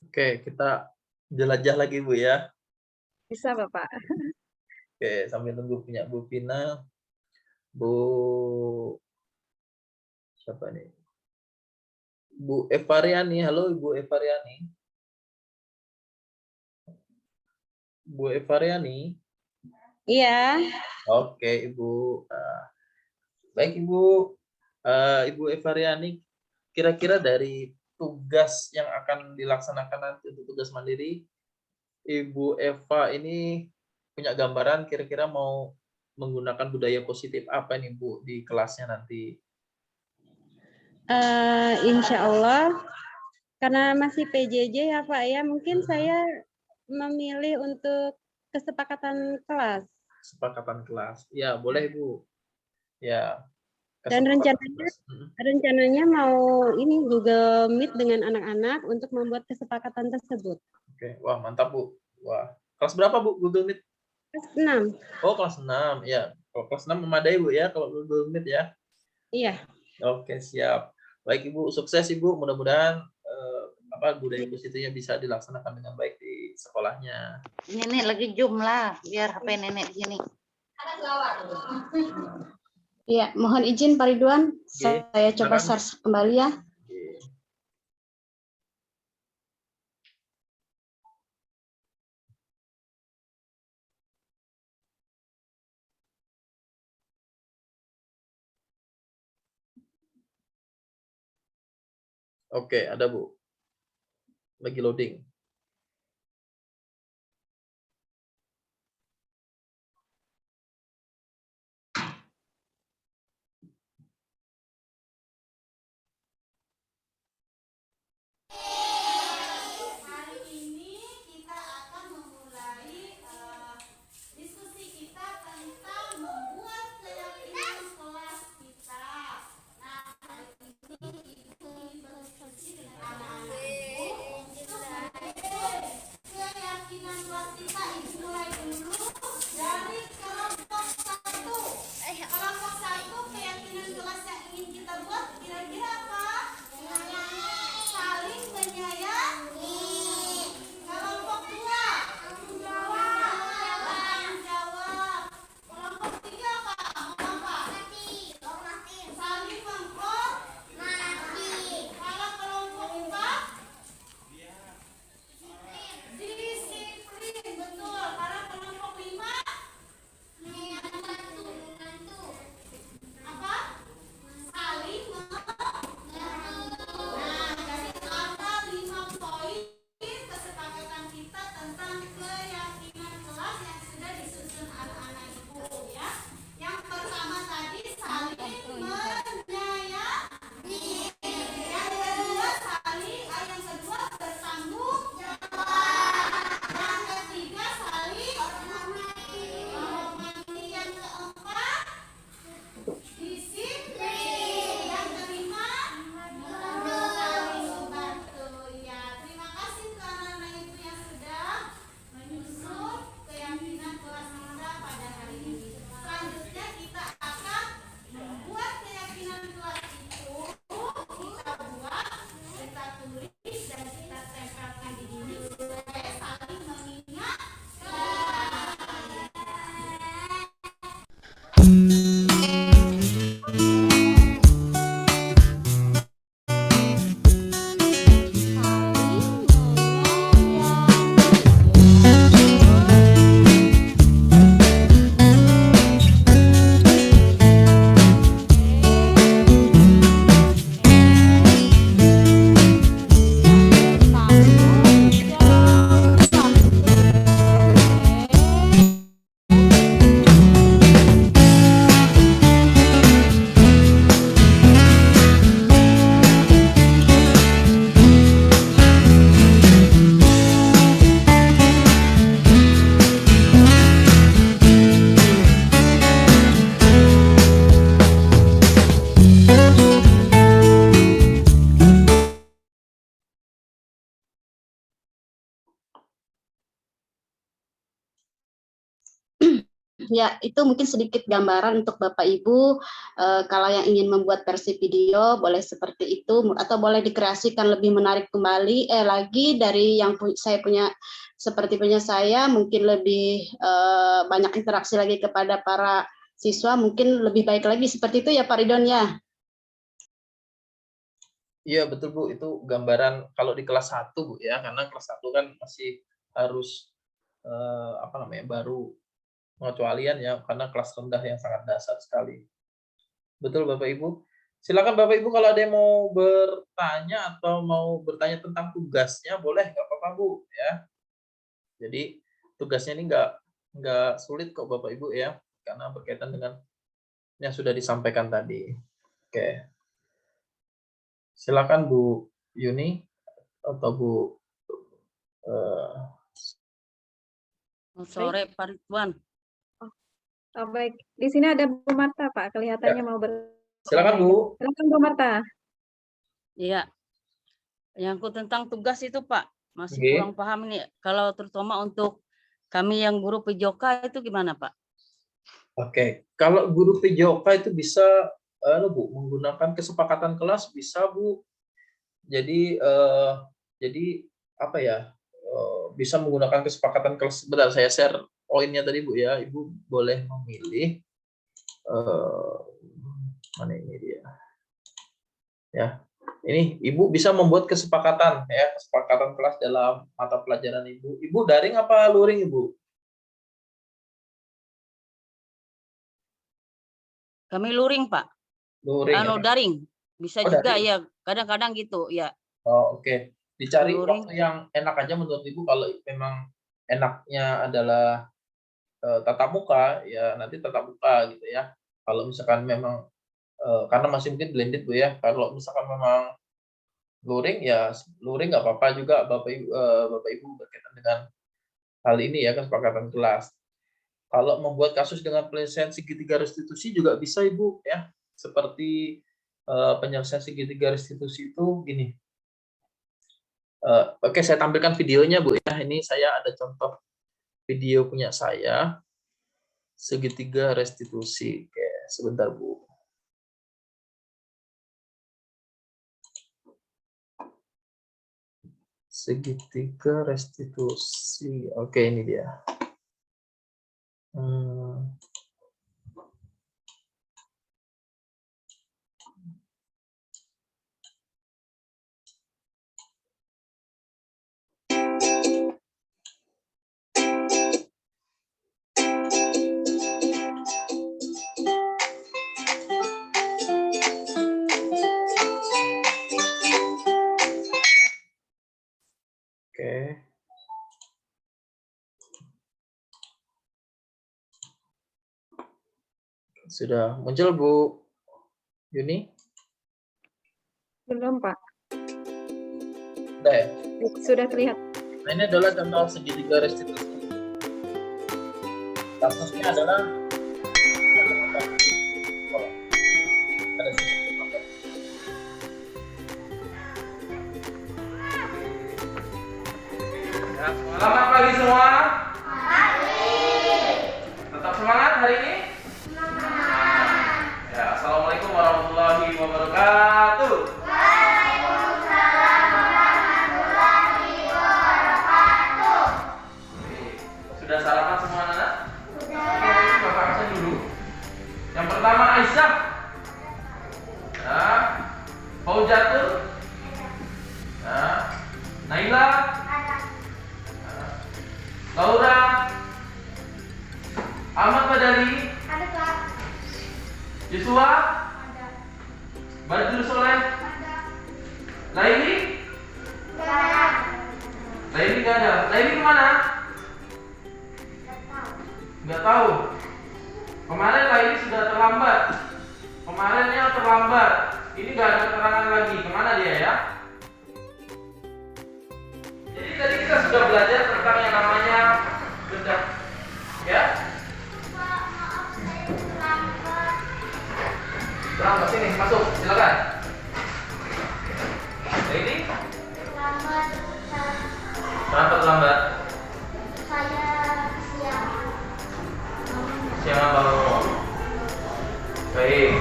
Oke, kita jelajah lagi Bu ya. Bisa Bapak. Oke, sambil nunggu punya Bu Pina, Bu siapa nih? Bu Evariani, halo Ibu Evariani. Bu Evariani. Iya. Oke, Ibu. Baik, Ibu. Ibu Evariani, kira-kira dari tugas yang akan dilaksanakan nanti untuk tugas mandiri, Ibu Eva ini punya gambaran kira-kira mau menggunakan budaya positif apa nih Bu di kelasnya nanti? Insya Allah, karena masih PJJ ya Pak ya, mungkin saya memilih untuk kesepakatan kelas. Kesepakatan kelas. Ya, boleh Bu. Ya. Dan kesepakatan kelas. rencananya mau ini Google Meet dengan anak-anak untuk membuat kesepakatan tersebut. Oke, wah mantap Bu. Wah, kelas berapa Bu Google Meet? Kelas 6. Oh, kelas 6. Ya, kalau kelas 6 memadai Bu ya kalau Google Meet ya. Iya. Oke, siap. Baik Ibu, sukses Ibu. Mudah-mudahan budaya positifnya bisa dilaksanakan dengan baik di sekolahnya. Nenek lagi zoom lah, biar HP nenek di sini. Ya, mohon izin Pak Ridwan, Oke, saya coba silakan. share kembali ya. Oke, ada Bu. Lagi loading. Hari ini kita akan memulai diskusi kita tentang membuat keyakinan kelas kita. Nah, hari ini Ibu berdiskusi dengan anak-anak Ibu untuk membuat keyakinan kelas kita. Ibu mulai dulu dari kelompok 1. Kelompok 1 keyakinan kelas yang ingin kita buat kira-kira apa? Saling menyayangi. Kelompok 2 tanggung jawab. Kelompok 3 apa? Saling menghormati. Kalau kelompok 4 disiplin, betul. Kalau kelompok 5 apa? Saling Nah, jadi ada 5 poin kesepakatan kita tentang keyakinan kelas yang sudah disusun anak-anak Ibu ya. Yang pertama tadi saling menyayangi. Yang kedua yang kedua bertanggung jawab. Yang ketiga saling menghormati. Yang keempat disiplin. Yang kelima saling membantu. Ya, terima kasih untuk anak-anak Ibu yang sudah menyusun keyakinan kelas kita pada hari ini. Selanjutnya kita akan membuat keyakinan kelas itu. Kita buat, kita tulis dan kita tempelkan di dinding supaya saling mengingat. Ya, itu mungkin sedikit gambaran untuk Bapak Ibu. Kalau yang ingin membuat versi video boleh seperti itu, atau boleh dikreasikan lebih menarik kembali lagi dari yang saya punya, seperti punya saya, mungkin lebih banyak interaksi lagi kepada para siswa, mungkin lebih baik lagi seperti itu ya Pak Ridwan ya. Iya betul Bu, itu gambaran kalau di kelas 1 Bu ya, karena kelas 1 kan masih harus baru pengecualian ya, karena kelas rendah yang sangat dasar sekali. Betul Bapak Ibu. Silakan Bapak Ibu kalau ada yang mau bertanya atau mau bertanya tentang tugasnya boleh, nggak apa-apa Bu ya. Jadi tugasnya ini nggak sulit kok Bapak Ibu ya, karena berkaitan dengan yang sudah disampaikan tadi. Oke. Silakan Bu Yuni atau Bu Sore Pak Ridwan. Baik, di sini ada Bu Marta, Pak. Kelihatannya mau silakan Bu. Silakan Bu Marta. Iya. Yang tentang tugas itu Pak, masih Oke. kurang paham nih. Kalau terutama untuk kami yang guru PJOK itu gimana Pak? Oke, kalau guru PJOK itu bisa Bu, menggunakan kesepakatan kelas bisa Bu. Jadi apa ya? Bisa menggunakan kesepakatan kelas. Sebentar saya share poinnya tadi Bu ya. Ibu boleh memilih mana ini dia. Ya. Ini Ibu bisa membuat kesepakatan ya, kesepakatan kelas dalam mata pelajaran Ibu. Ibu daring apa luring Ibu? Kami luring Pak. Luring. Ya? Daring. Bisa Oh, juga daring. ya, kadang-kadang gitu ya. Oh, oke. Dicari Luring. waktu yang enak aja menurut Ibu. Kalau memang enaknya adalah tatap muka, ya nanti tatap muka gitu ya. Kalau misalkan memang karena masih mungkin blended Bu ya. Kalau misalkan memang luring ya luring nggak apa-apa juga Bapak Ibu berkaitan dengan hal ini ya, kesepakatan kelas. Kalau membuat kasus dengan penyelesaian segitiga restitusi juga bisa Ibu ya. Seperti penyelesaian segitiga restitusi itu gini. Oke, saya tampilkan videonya Bu ya. Ini saya ada contoh video punya saya. Segitiga restitusi. Oke, sebentar Bu. Segitiga restitusi. Oke, ini dia. Oke. Sudah muncul Bu Yuni? Belum, Pak. Sudah ya? Sudah terlihat. Nah, ini adalah contoh segitiga restitusi. Kasusnya adalah ada ya, selamat pagi semua. Tetap semangat hari ini? Ya, assalamualaikum warahmatullahi wabarakatuh. Sudah sarapan semua anak? Sudah. Bapak absen dulu. Yang pertama Aisyah. Ya. Faujatul. Ya. Naila. Ya. Laura. Ahmad Badari. Ada Kak. Yusua. Ada. Badrul Soleh. Ada. Laili. Ada. Laili nggak ada. Laili kemana? Nggak tahu. Kemarin Laili sudah terlambat. Kemarinnya terlambat. Ini nggak ada keterangan lagi. Kemana dia ya? Jadi tadi kita sudah belajar tentang yang namanya bedah. Ya? Pak, maaf saya terlambat. Terlambat sini, masuk. Silakan. Laili? Terlambat, Ustaz. Kenapa terlambat? Saya kesiangan. kesiangan bangun. Baik,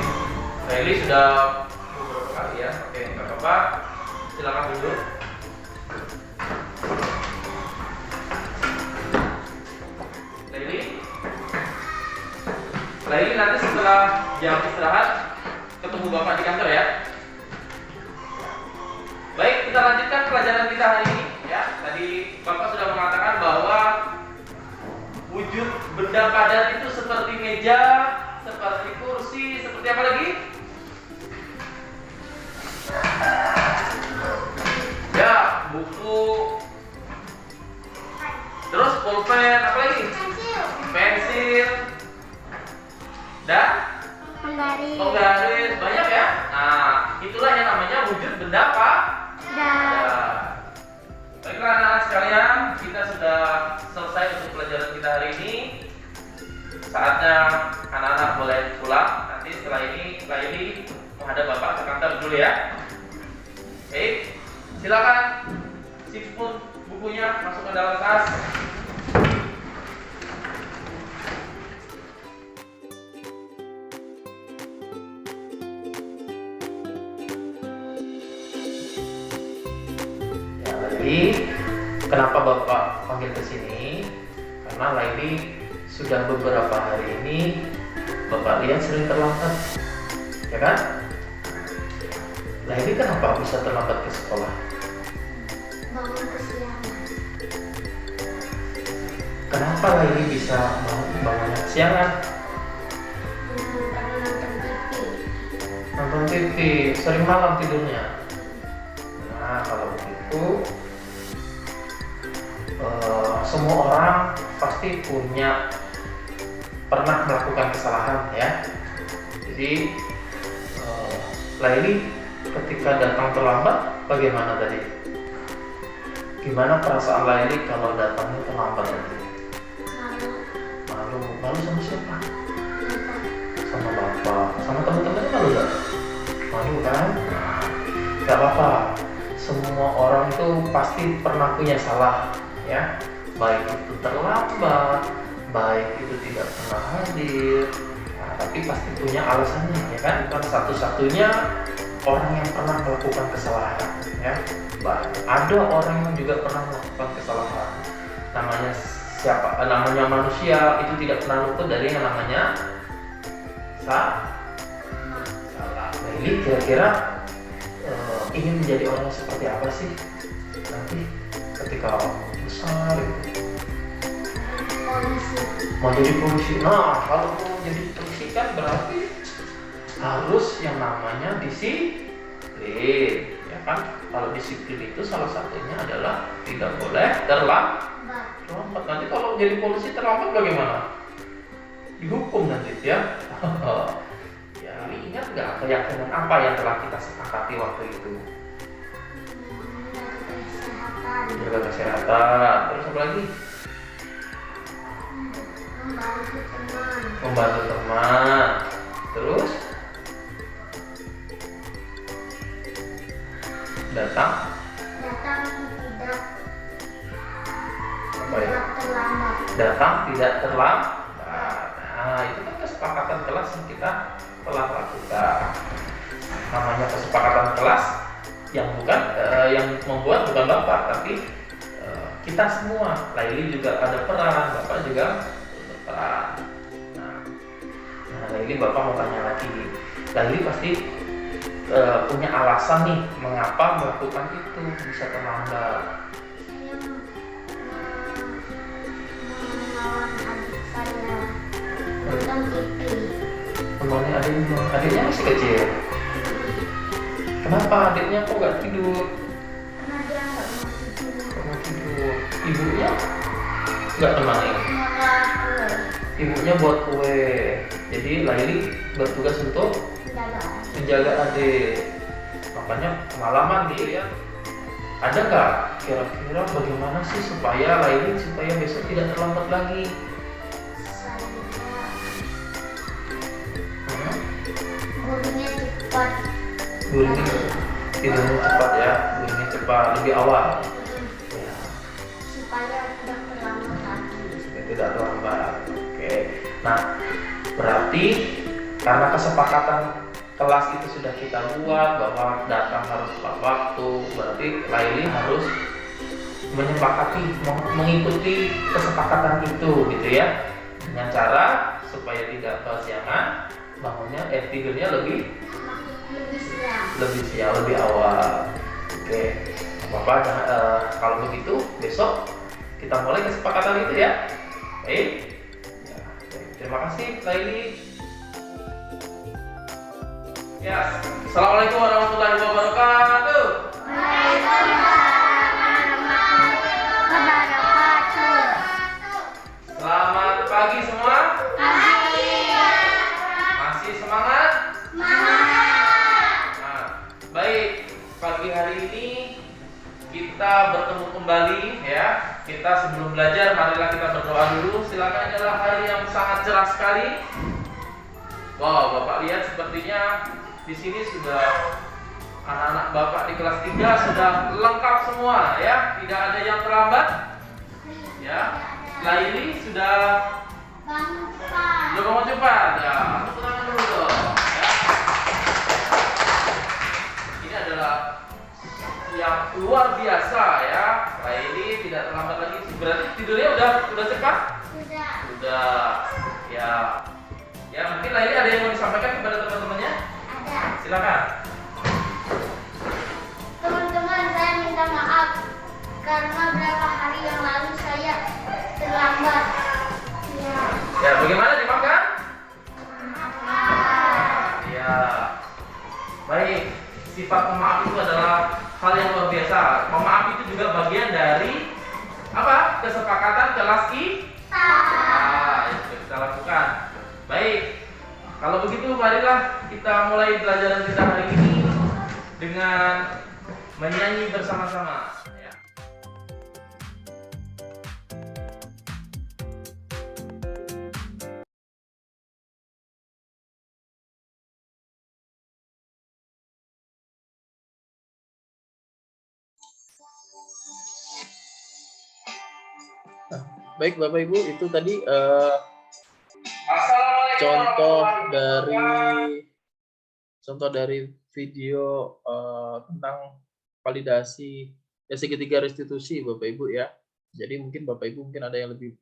Laili sudah beberapa kali ya. Oke, nggak apa-apa. Silakan duduk. Laili nanti setelah jam istirahat ketemu Bapak di kantor ya. Baik, kita lanjutkan pelajaran kita hari ini ya. Tadi Bapak sudah mengatakan bahwa wujud benda padat itu seperti meja, seperti kursi, seperti apa lagi? Ya, buku. Terus pulpen, apa lagi? Pensil. Dan penggaris, banyak ya. Nah, itulah yang namanya wujud benda padat. Baiklah anak-anak sekalian, kita sudah selesai untuk pelajaran kita hari ini. Saatnya anak-anak boleh pulang. Nanti setelah ini Laili menghadap Bapak ke kantor dulu ya. Baik, silakan simpul bukunya masuk ke dalam tas. Laili, kenapa Bapak panggil ke sini? Karena Laili sudah beberapa hari ini Bapak lihat sering terlambat, ya kan? Laili kenapa bisa terlambat ke sekolah? Bangun kesiangan. Kenapa Laili bisa bangunnya kesiangan? Karena nonton TV. Nonton TV, sering malam tidurnya. Nah, kalau begitu semua orang pasti pernah melakukan kesalahan ya. Jadi Laili ketika datang terlambat bagaimana tadi? Gimana perasaan Laili kalau datangnya terlambat tadi? Malu sama siapa? Sama Bapak, sama teman-temannya malu gak? Malu kan? Nah, gak apa-apa. Semua orang itu pasti pernah punya salah ya, baik itu terlambat, baik itu tidak pernah hadir. Nah, tapi pasti punya alasannya ya kan? Bukan satu-satunya orang yang pernah melakukan kesalahan ya. Ada orang yang juga pernah melakukan kesalahan. Namanya siapa? Namanya manusia itu tidak pernah luput dari yang namanya salah. Nah, ini kira-kira ingin menjadi orang seperti apa sih nanti ketika besar gitu? Mau jadi polisi. Nah, kalau mau jadi polisi kan berarti harus yang namanya disiplin ya kan. Kalau disiplin itu salah satunya adalah tidak boleh terlambat. Nanti kalau jadi polisi terlambat bagaimana? Dihukum nanti ya. Ya, ingat nggak keyakinan apa yang telah kita sepakati waktu itu? Jaga kesehatan. Terus apa lagi? Membantu teman. Terus datang datang tidak terlambat. Nah, itu kan kesepakatan kelas yang kita telah lakukan. Namanya kesepakatan kelas yang yang membuat bukan Bapak, tapi kita semua. Laili juga ada peran, Bapak juga berperan. Nah, Laili, Bapak mau tanya lagi. Laili pasti punya alasan nih mengapa melakukan itu bisa terlambat. Temannya adiknya masih kecil. Kenapa adiknya kok gak tidur? Karena dia nggak mau tidur. Gak mau tidur. Ibunya gak temani. Ibunya buat kue. Jadi Laili bertugas untuk menjaga adik. Makanya kemalaman dia. Ada nggak kira-kira bagaimana sih supaya Laili supaya besok tidak terlambat lagi? Gurunya cepat. Gurunya tidurnya cepat ya, gurunya cepat lebih awal. Ya, Supaya tidak terlambat lagi. supaya tidak terlambat. Oke. Nah, Berarti karena kesepakatan kelas itu sudah kita buat bahwa datang harus tepat waktu, berarti Laili harus menyepakati, mengikuti kesepakatan itu gitu ya, dengan cara supaya tidak kesiangan, tidurnya lebih siang, lebih awal. Oke, Bapak kalau begitu besok kita mulai kesepakatan itu ya. Baik. Ya, terima kasih Laili. Ya, Assalamualaikum warahmatullahi wabarakatuh. Selamat pagi semua. Masih semangat? Nah, baik, pagi hari ini kita bertemu kembali ya. Kita sebelum belajar, marilah kita berdoa dulu. Silakan, adalah hari yang sangat cerah sekali. Wow, Bapak lihat sepertinya di sini sudah anak-anak Bapak di kelas 3 sudah lengkap semua ya, tidak ada yang terlambat. Ya, Laili sudah bangun cepat ya. Tepuk tangan dulu dong. Ya. Ini adalah yang luar biasa ya. Laili tidak terlambat lagi. Berarti tidurnya udah cepat? Sudah. Ya. Ya, mungkin Laili ada yang mau disampaikan kepada teman-temannya? Ada. Silakan. Teman-teman, saya minta maaf karena beberapa hari yang lalu saya terlambat. Ya. Ya, bagaimana dimakan? Ya. Baik, sifat pemaaf itu adalah hal yang luar biasa. Pemaaf itu juga bagian dari apa? Kesepakatan kelas kita. Yang sudah kita lakukan. Baik, kalau begitu marilah kita mulai pelajaran kita hari ini dengan menyanyi bersama-sama. Ya. Nah, baik Bapak Ibu, itu tadi contoh dari video tentang validasi segitiga restitusi Bapak Ibu ya. Jadi mungkin Bapak Ibu ada yang lebih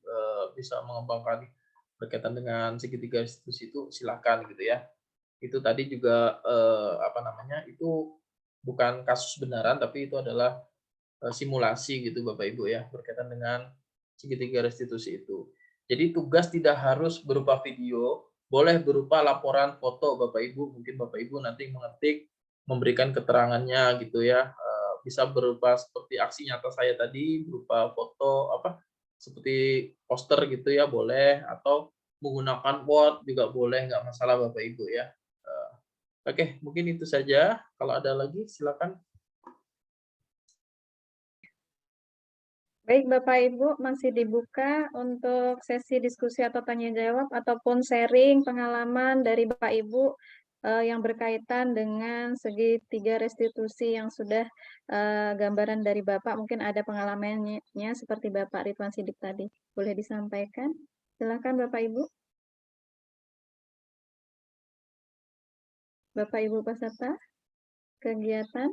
bisa mengembangkan berkaitan dengan segitiga restitusi itu, silakan gitu ya. Itu tadi juga itu bukan kasus benaran, tapi itu adalah simulasi gitu Bapak Ibu ya, berkaitan dengan segitiga restitusi itu. Jadi tugas tidak harus berupa video, boleh berupa laporan foto Bapak Ibu. Mungkin Bapak Ibu nanti mengetik, memberikan keterangannya gitu ya. Bisa berupa seperti aksi nyata saya tadi, berupa foto seperti poster gitu ya, boleh, atau menggunakan Word juga boleh, nggak masalah Bapak Ibu ya. Oke, mungkin itu saja. Kalau ada lagi silakan. Baik, Bapak Ibu, masih dibuka untuk sesi diskusi atau tanya jawab ataupun sharing pengalaman dari Bapak Ibu yang berkaitan dengan segitiga restitusi yang sudah gambaran dari Bapak. Mungkin ada pengalamannya seperti Bapak Ridwan Sidik tadi. Boleh disampaikan? Silakan Bapak Ibu. Bapak Ibu peserta kegiatan.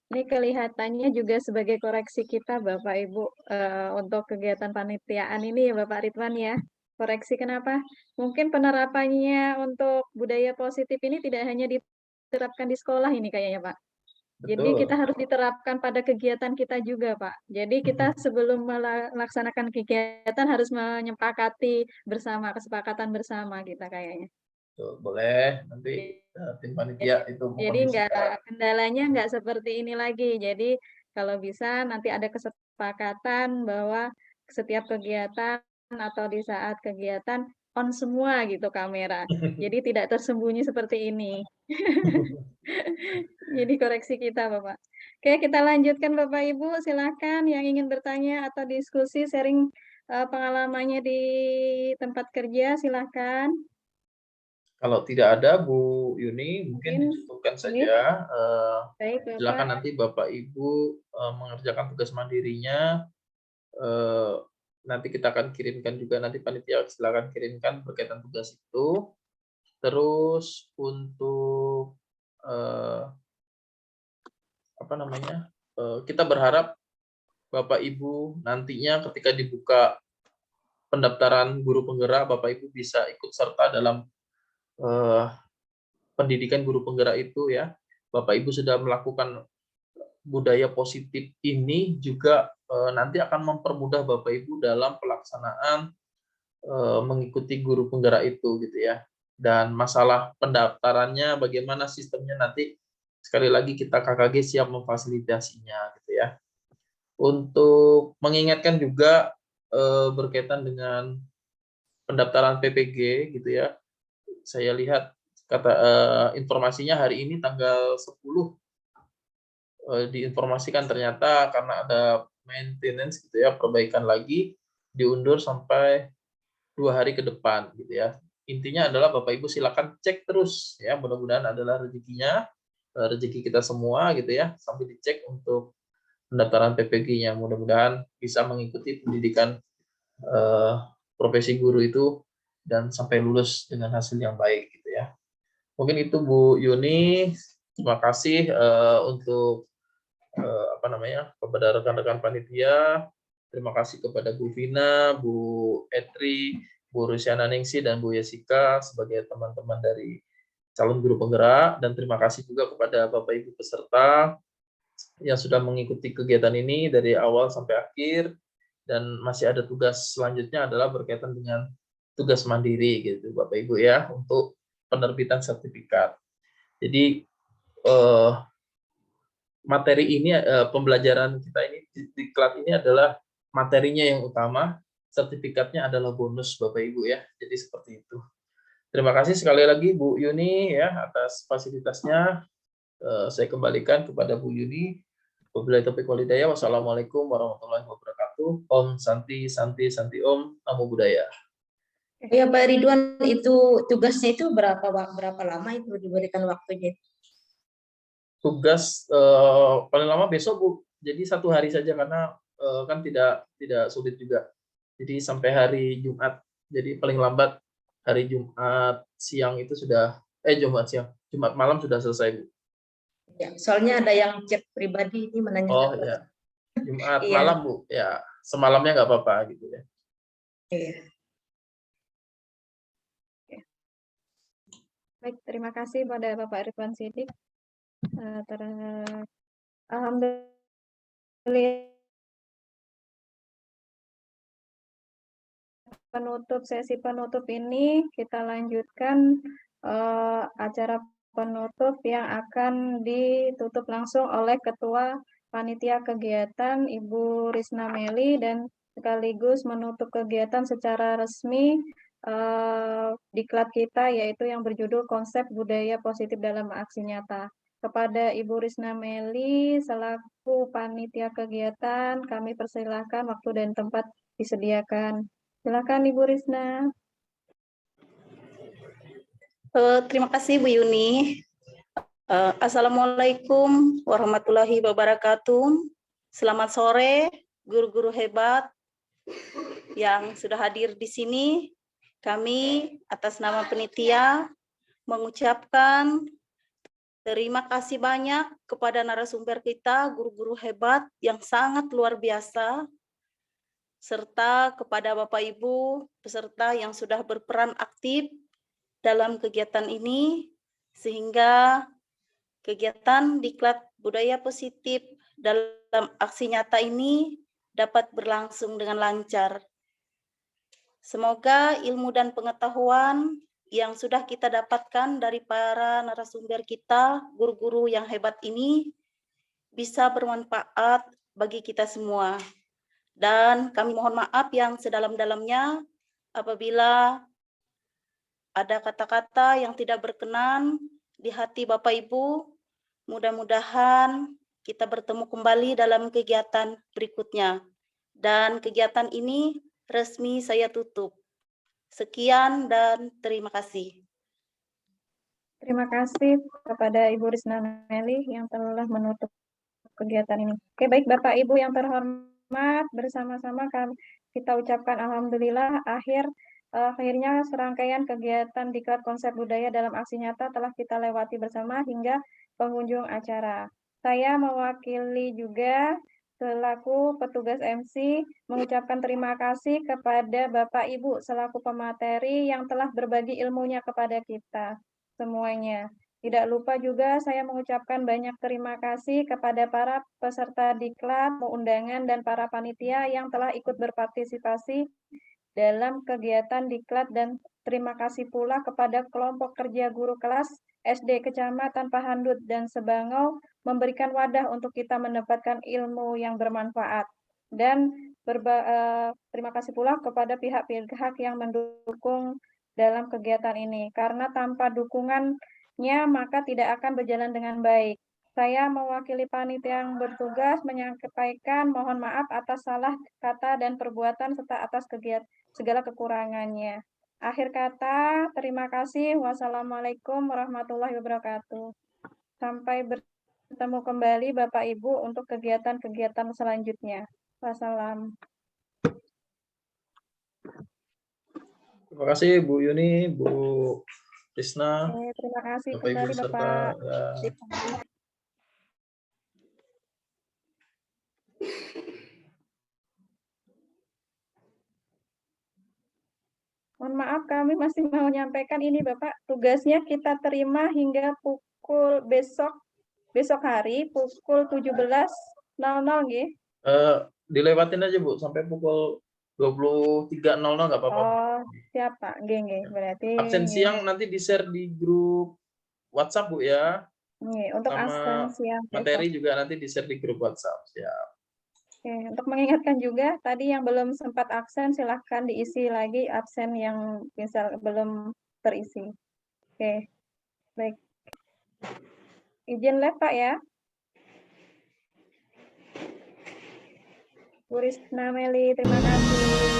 Ini kelihatannya juga sebagai koreksi kita Bapak Ibu untuk kegiatan panitiaan ini ya Bapak Ridwan ya. Koreksi kenapa? Mungkin penerapannya untuk budaya positif ini tidak hanya diterapkan di sekolah ini kayaknya Pak. Jadi kita harus diterapkan pada kegiatan kita juga Pak. Jadi kita sebelum melaksanakan kegiatan harus menyepakati bersama, kesepakatan bersama kita kayaknya. Boleh, nanti tim panitia itu Jadi kendalanya nggak seperti ini lagi. Jadi kalau bisa nanti ada kesepakatan bahwa setiap kegiatan atau di saat kegiatan on semua gitu kamera. Jadi tidak tersembunyi seperti ini. Jadi koreksi kita Bapak. Oke, kita lanjutkan Bapak Ibu. Silakan yang ingin bertanya atau diskusi sharing pengalamannya di tempat kerja silakan. Kalau tidak ada Bu Yuni, mungkin dicukupkan saja. Baik, Bapak. Silakan nanti Bapak Ibu mengerjakan tugas mandirinya nanti kita akan kirimkan juga, nanti panitia silakan kirimkan berkaitan tugas itu. Terus untuk kita berharap Bapak Ibu nantinya ketika dibuka pendaftaran guru penggerak, Bapak Ibu bisa ikut serta dalam pendidikan guru penggerak itu ya. Bapak Ibu sudah melakukan budaya positif ini juga nanti akan mempermudah Bapak Ibu dalam pelaksanaan mengikuti guru penggerak itu gitu ya. Dan masalah pendaftarannya bagaimana sistemnya nanti sekali lagi kita KKG siap memfasilitasinya gitu ya. Untuk mengingatkan juga berkaitan dengan pendaftaran PPG gitu ya. Saya lihat informasinya hari ini tanggal 10 diinformasikan ternyata karena ada maintenance gitu ya, perbaikan lagi diundur sampai 2 hari ke depan gitu ya. Intinya adalah Bapak Ibu silakan cek terus ya, mudah-mudahan adalah rezekinya, rezeki kita semua gitu ya, sambil dicek untuk pendaftaran PPG-nya, mudah-mudahan bisa mengikuti pendidikan profesi guru itu dan sampai lulus dengan hasil yang baik gitu ya. Mungkin itu Bu Yuni, terima kasih untuk kepada rekan-rekan panitia, terima kasih kepada Bu Vina, Bu Etri, Bu Rusiana Ningsi, dan Bu Yesika sebagai teman-teman dari calon guru penggerak, dan terima kasih juga kepada Bapak Ibu peserta yang sudah mengikuti kegiatan ini dari awal sampai akhir, dan masih ada tugas selanjutnya adalah berkaitan dengan tugas mandiri gitu Bapak Ibu ya, untuk penerbitan sertifikat. Jadi materi ini, pembelajaran kita ini diklat ini adalah materinya yang utama, sertifikatnya adalah bonus Bapak Ibu ya. Jadi seperti itu. Terima kasih sekali lagi Bu Yuni ya atas fasilitasnya. Saya kembalikan kepada Bu Yuni. Wabillahi taufiq wal hidayah. Wassalamualaikum warahmatullahi wabarakatuh. Om Santi Santi Santi Om. Namo Buddhaya. Ya Pak Ridwan, itu tugasnya itu berapa lama itu diberikan waktunya? Tugas paling lama besok Bu. Jadi 1 hari saja karena kan tidak sulit juga. Jadi sampai hari Jumat. Jadi paling lambat hari Jumat siang itu sudah Jumat malam sudah selesai Bu. Ya, soalnya ada yang chat pribadi ini menanyakan. Oh ya. Jumat Iya. malam Bu. Ya, semalamnya nggak apa-apa gitu ya. Iya. Baik, terima kasih pada Bapak Ridwan Sidik. Alhamdulillah, sesi penutup ini kita lanjutkan acara penutup yang akan ditutup langsung oleh Ketua Panitia Kegiatan Ibu Risna Meli, dan sekaligus menutup kegiatan secara resmi diklat kita, yaitu yang berjudul Konsep Budaya Positif dalam Aksi Nyata. Kepada Ibu Risna Meli selaku panitia kegiatan, kami persilahkan waktu dan tempat disediakan. Silakan Ibu Risna. Terima kasih Bu Yuni. Assalamualaikum warahmatullahi wabarakatuh. Selamat sore guru-guru hebat yang sudah hadir di sini. Kami atas nama panitia mengucapkan terima kasih banyak kepada narasumber kita, guru-guru hebat yang sangat luar biasa, serta kepada Bapak Ibu peserta yang sudah berperan aktif dalam kegiatan ini, sehingga kegiatan diklat budaya positif dalam aksi nyata ini dapat berlangsung dengan lancar. Semoga ilmu dan pengetahuan yang sudah kita dapatkan dari para narasumber kita, guru-guru yang hebat ini, bisa bermanfaat bagi kita semua. Dan kami mohon maaf yang sedalam-dalamnya apabila ada kata-kata yang tidak berkenan di hati Bapak Ibu. Mudah-mudahan kita bertemu kembali dalam kegiatan berikutnya. Dan kegiatan ini resmi saya tutup. Sekian dan terima kasih. Terima kasih kepada Ibu Risna Meli yang telah menutup kegiatan ini. Oke, baik Bapak Ibu yang terhormat, bersama-sama kita ucapkan alhamdulillah akhirnya serangkaian kegiatan Diklat Konsep Budaya dalam Aksi Nyata telah kita lewati bersama hingga penghujung acara. Saya mewakili juga selaku petugas MC mengucapkan terima kasih kepada Bapak Ibu selaku pemateri yang telah berbagi ilmunya kepada kita semuanya. Tidak lupa juga saya mengucapkan banyak terima kasih kepada para peserta Diklat, undangan, dan para panitia yang telah ikut berpartisipasi dalam kegiatan Diklat, dan terima kasih pula kepada kelompok kerja guru kelas SD Kecamatan Pahandut dan Sebangau memberikan wadah untuk kita mendapatkan ilmu yang bermanfaat. Dan terima kasih pula kepada pihak-pihak yang mendukung dalam kegiatan ini, karena tanpa dukungannya maka tidak akan berjalan dengan baik. Saya mewakili panitia yang bertugas menyampaikan mohon maaf atas salah kata dan perbuatan serta atas segala kekurangannya. Akhir kata, terima kasih. Wassalamualaikum warahmatullahi wabarakatuh. Sampai bertemu kembali Bapak Ibu untuk kegiatan-kegiatan selanjutnya. Wassalam. Terima kasih Bu Yuni, Bu Krisna, Terima kasih Bapak Ibu kembali peserta. Bapak. Ya. Mohon maaf, kami masih mau menyampaikan ini Bapak, tugasnya kita terima hingga pukul besok hari pukul 17.00 nggih. Dilewatin aja Bu sampai pukul 23.00 nggak apa-apa. Oh, siap Pak. Nggih. Berarti Absen siang nanti di-share di grup WhatsApp Bu ya. nggih, untuk absen Sama siang materi besok. juga nanti di-share di grup WhatsApp. Siap. Oke, untuk mengingatkan juga tadi yang belum sempat absen silahkan diisi lagi absen yang misal belum terisi. Oke, baik. Izin live Pak ya. Bu Risna Meli, terima kasih.